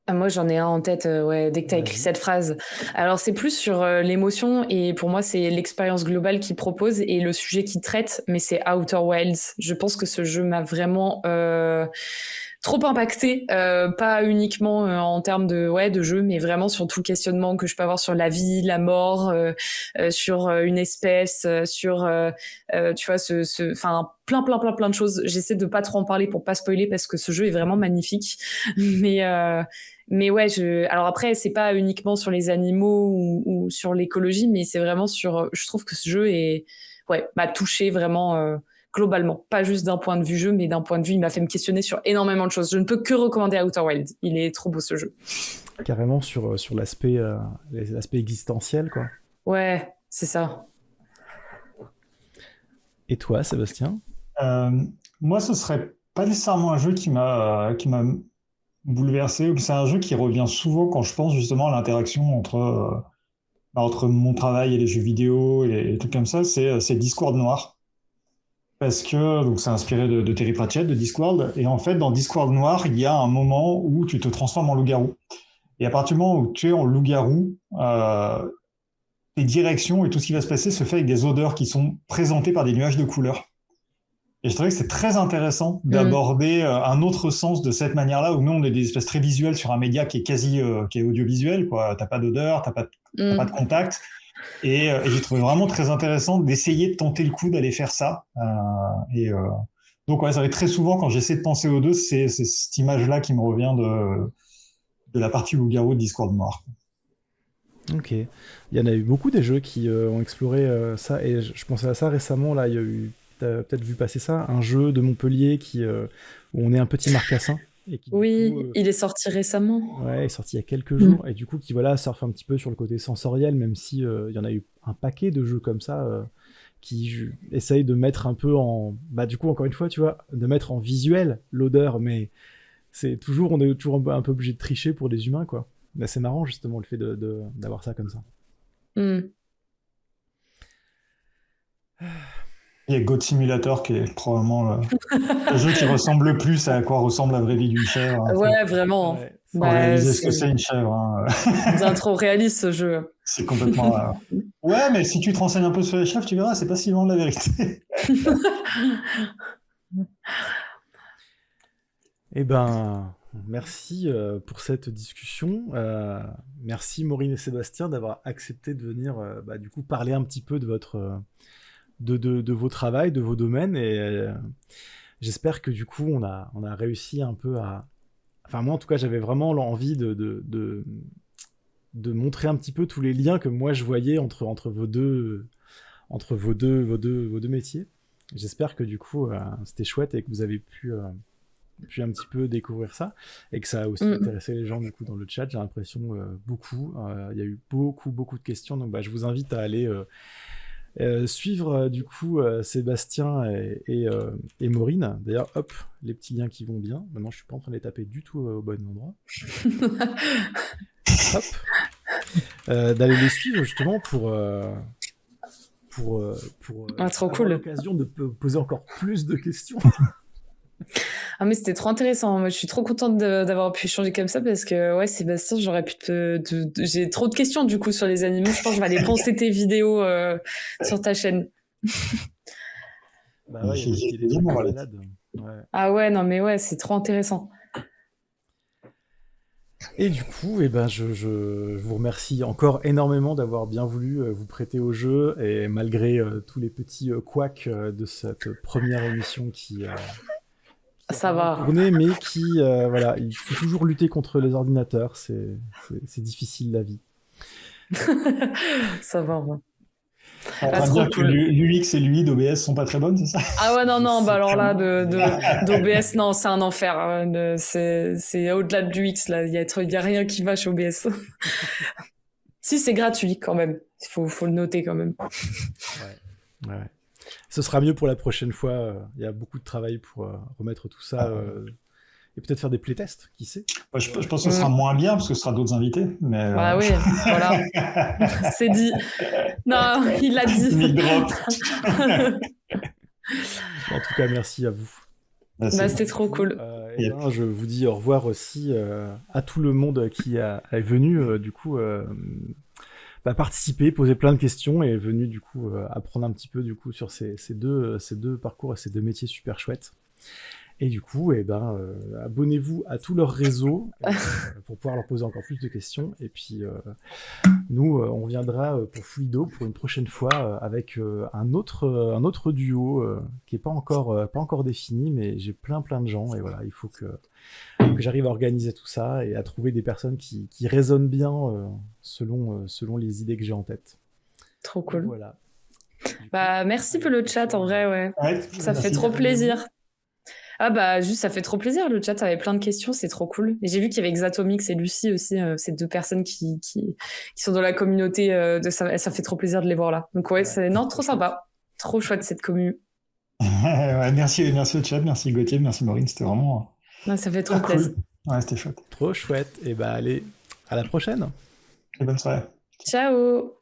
Moi, j'en ai un en tête, ouais, dès que tu as écrit cette phrase. Alors, c'est plus sur l'émotion, et pour moi, c'est l'expérience globale qu'il propose et le sujet qu'il traite, mais c'est Outer Wilds. Je pense que ce jeu m'a vraiment trop impacté, pas uniquement en termes de jeu, mais vraiment sur tout le questionnement que je peux avoir sur la vie, la mort, sur une espèce, sur tu vois enfin plein de choses. J'essaie de pas trop en parler pour pas spoiler parce que ce jeu est vraiment magnifique, mais ouais, alors après c'est pas uniquement sur les animaux ou sur l'écologie, mais c'est vraiment je trouve que ce jeu m'a touché vraiment globalement, pas juste d'un point de vue jeu, mais d'un point de vue, il m'a fait me questionner sur énormément de choses. Je ne peux que recommander Outer Wilds. Il est trop beau, ce jeu. Carrément sur l'aspect existentiel, quoi. Ouais, c'est ça. Et toi, Sébastien ? Moi, ce serait pas nécessairement un jeu qui m'a bouleversé, ou c'est un jeu qui revient souvent quand je pense justement à l'interaction entre mon travail et les jeux vidéo et les trucs comme ça, c'est Discord Noir. Parce que donc c'est inspiré de Terry Pratchett, de Discworld, et en fait dans Discworld Noir, il y a un moment où tu te transformes en loup-garou. Et à partir du moment où tu es en loup-garou, les directions et tout ce qui va se passer se fait avec des odeurs qui sont présentées par des nuages de couleurs. Et je trouvais que c'est très intéressant d'aborder un autre sens de cette manière-là, où nous, on est des espèces très visuelles sur un média qui est quasi qui est audiovisuel, quoi. T'as pas d'odeur, t'as pas de contact. Et j'ai trouvé vraiment très intéressant d'essayer de tenter le coup d'aller faire ça. Donc, ouais, ça va très souvent, quand j'essaie de penser aux deux, c'est cette image-là qui me revient de la partie loup-garou de Discord Noir. Ok. Il y en a eu beaucoup des jeux qui ont exploré ça, et je pensais à ça récemment, là, il y a eu, t'as peut-être vu passer ça, un jeu de Montpellier où on est un petit marcassin. Et qui, Oui, du coup, il est sorti récemment. ouais, il est sorti il y a quelques jours, et du coup, qui voilà, surfe un petit peu sur le côté sensoriel, même si il y en a eu un paquet de jeux comme ça qui essayent de mettre un peu en. Bah, du coup, encore une fois, tu vois, de mettre en visuel l'odeur, mais on est toujours un peu obligé de tricher pour des humains, quoi. Mais c'est marrant, justement, le fait d'avoir ça comme ça. Il y a Goat Simulator qui est probablement le jeu qui ressemble le plus à quoi ressemble la vraie vie d'une chèvre. Hein. Ouais, vraiment. Ouais, Faut Bah, réaliser ce que c'est une chèvre. Hein. bien trop réaliste ce jeu. C'est complètement. Ouais, mais si tu te renseignes un peu sur les chèvres, tu verras, c'est pas si loin de la vérité. Eh ben, merci pour cette discussion. Merci Maureen et Sébastien d'avoir accepté de venir du coup parler un petit peu de votre de vos travails, de vos domaines, et j'espère que du coup on a réussi un peu à. Enfin, moi en tout cas j'avais vraiment l'envie de montrer un petit peu tous les liens que moi je voyais entre vos deux métiers. J'espère que du coup c'était chouette et que vous avez pu un petit peu découvrir ça, et que ça a aussi intéressé les gens du coup dans le chat. J'ai l'impression beaucoup. Il y a eu beaucoup de questions, donc je vous invite à aller suivre du coup Sébastien et Maureen. D'ailleurs, hop, les petits liens qui vont bien. Maintenant, je suis pas en train de les taper du tout au bon endroit. Hop. D'aller les suivre justement pour trop avoir cool. l'occasion de poser encore plus de questions. Ah, mais c'était trop intéressant. Moi, je suis trop contente d'avoir pu échanger comme ça, parce que ouais, Sébastien, j'aurais pu j'ai trop de questions du coup sur les animaux. Je pense que je vais aller penser tes vidéos sur ta chaîne. Bah ouais, il y a des trucs malades. Ouais. Ah ouais, non mais ouais, c'est trop intéressant. Et du coup, je vous remercie encore énormément d'avoir bien voulu vous prêter au jeu, et malgré tous les petits couacs de cette première émission qui ça va tourner, mais qui voilà, il faut toujours lutter contre les ordinateurs, c'est difficile la vie. Ça va. Ouais. On va dire que l'UX et l'UI d'OBS sont pas très bonnes, c'est ça? Ah ouais, non, bah alors là, d'OBS, non, c'est un enfer. C'est au-delà de l'UX, là. Il y a rien qui va chez OBS. Si, c'est gratuit quand même. Il faut le noter quand même. Ouais. Ce sera mieux pour la prochaine fois. Il y a beaucoup de travail pour remettre tout ça et peut-être faire des playtests, qui sait. Je pense que ce sera moins bien parce que ce sera d'autres invités. Mais Ah oui, voilà. C'est dit. Non, il l'a dit. Mic drop. En tout cas, merci à vous. C'était trop cool. Je vous dis au revoir aussi à tout le monde qui est venu du coup participer, poser plein de questions, et est venu du coup apprendre un petit peu du coup sur ces deux parcours et ces deux métiers super chouettes. Et du coup, abonnez-vous à tous leurs réseaux pour pouvoir leur poser encore plus de questions. Et puis, nous, on reviendra pour Fluido pour une prochaine fois avec un autre duo qui n'est pas encore défini, mais j'ai plein de gens. Et voilà, il faut que j'arrive à organiser tout ça et à trouver des personnes qui résonnent bien selon les idées que j'ai en tête. Trop cool. Et voilà. Merci pour le chat, en vrai, ouais. Ça fait trop plaisir. Ah juste, ça fait trop plaisir, le chat avait plein de questions, c'est trop cool. Et j'ai vu qu'il y avait Exatomix et Lucie aussi, ces deux personnes qui sont dans la communauté de ça. Ça fait trop plaisir de les voir là. Donc ouais, c'est trop sympa. Trop chouette cette commu. Merci au chat, merci Gauthier, merci Maureen, c'était vraiment... ça fait trop plaisir. Cool. Ouais, c'était chouette. Trop chouette. Et allez, à la prochaine. Et bonne soirée. Ciao.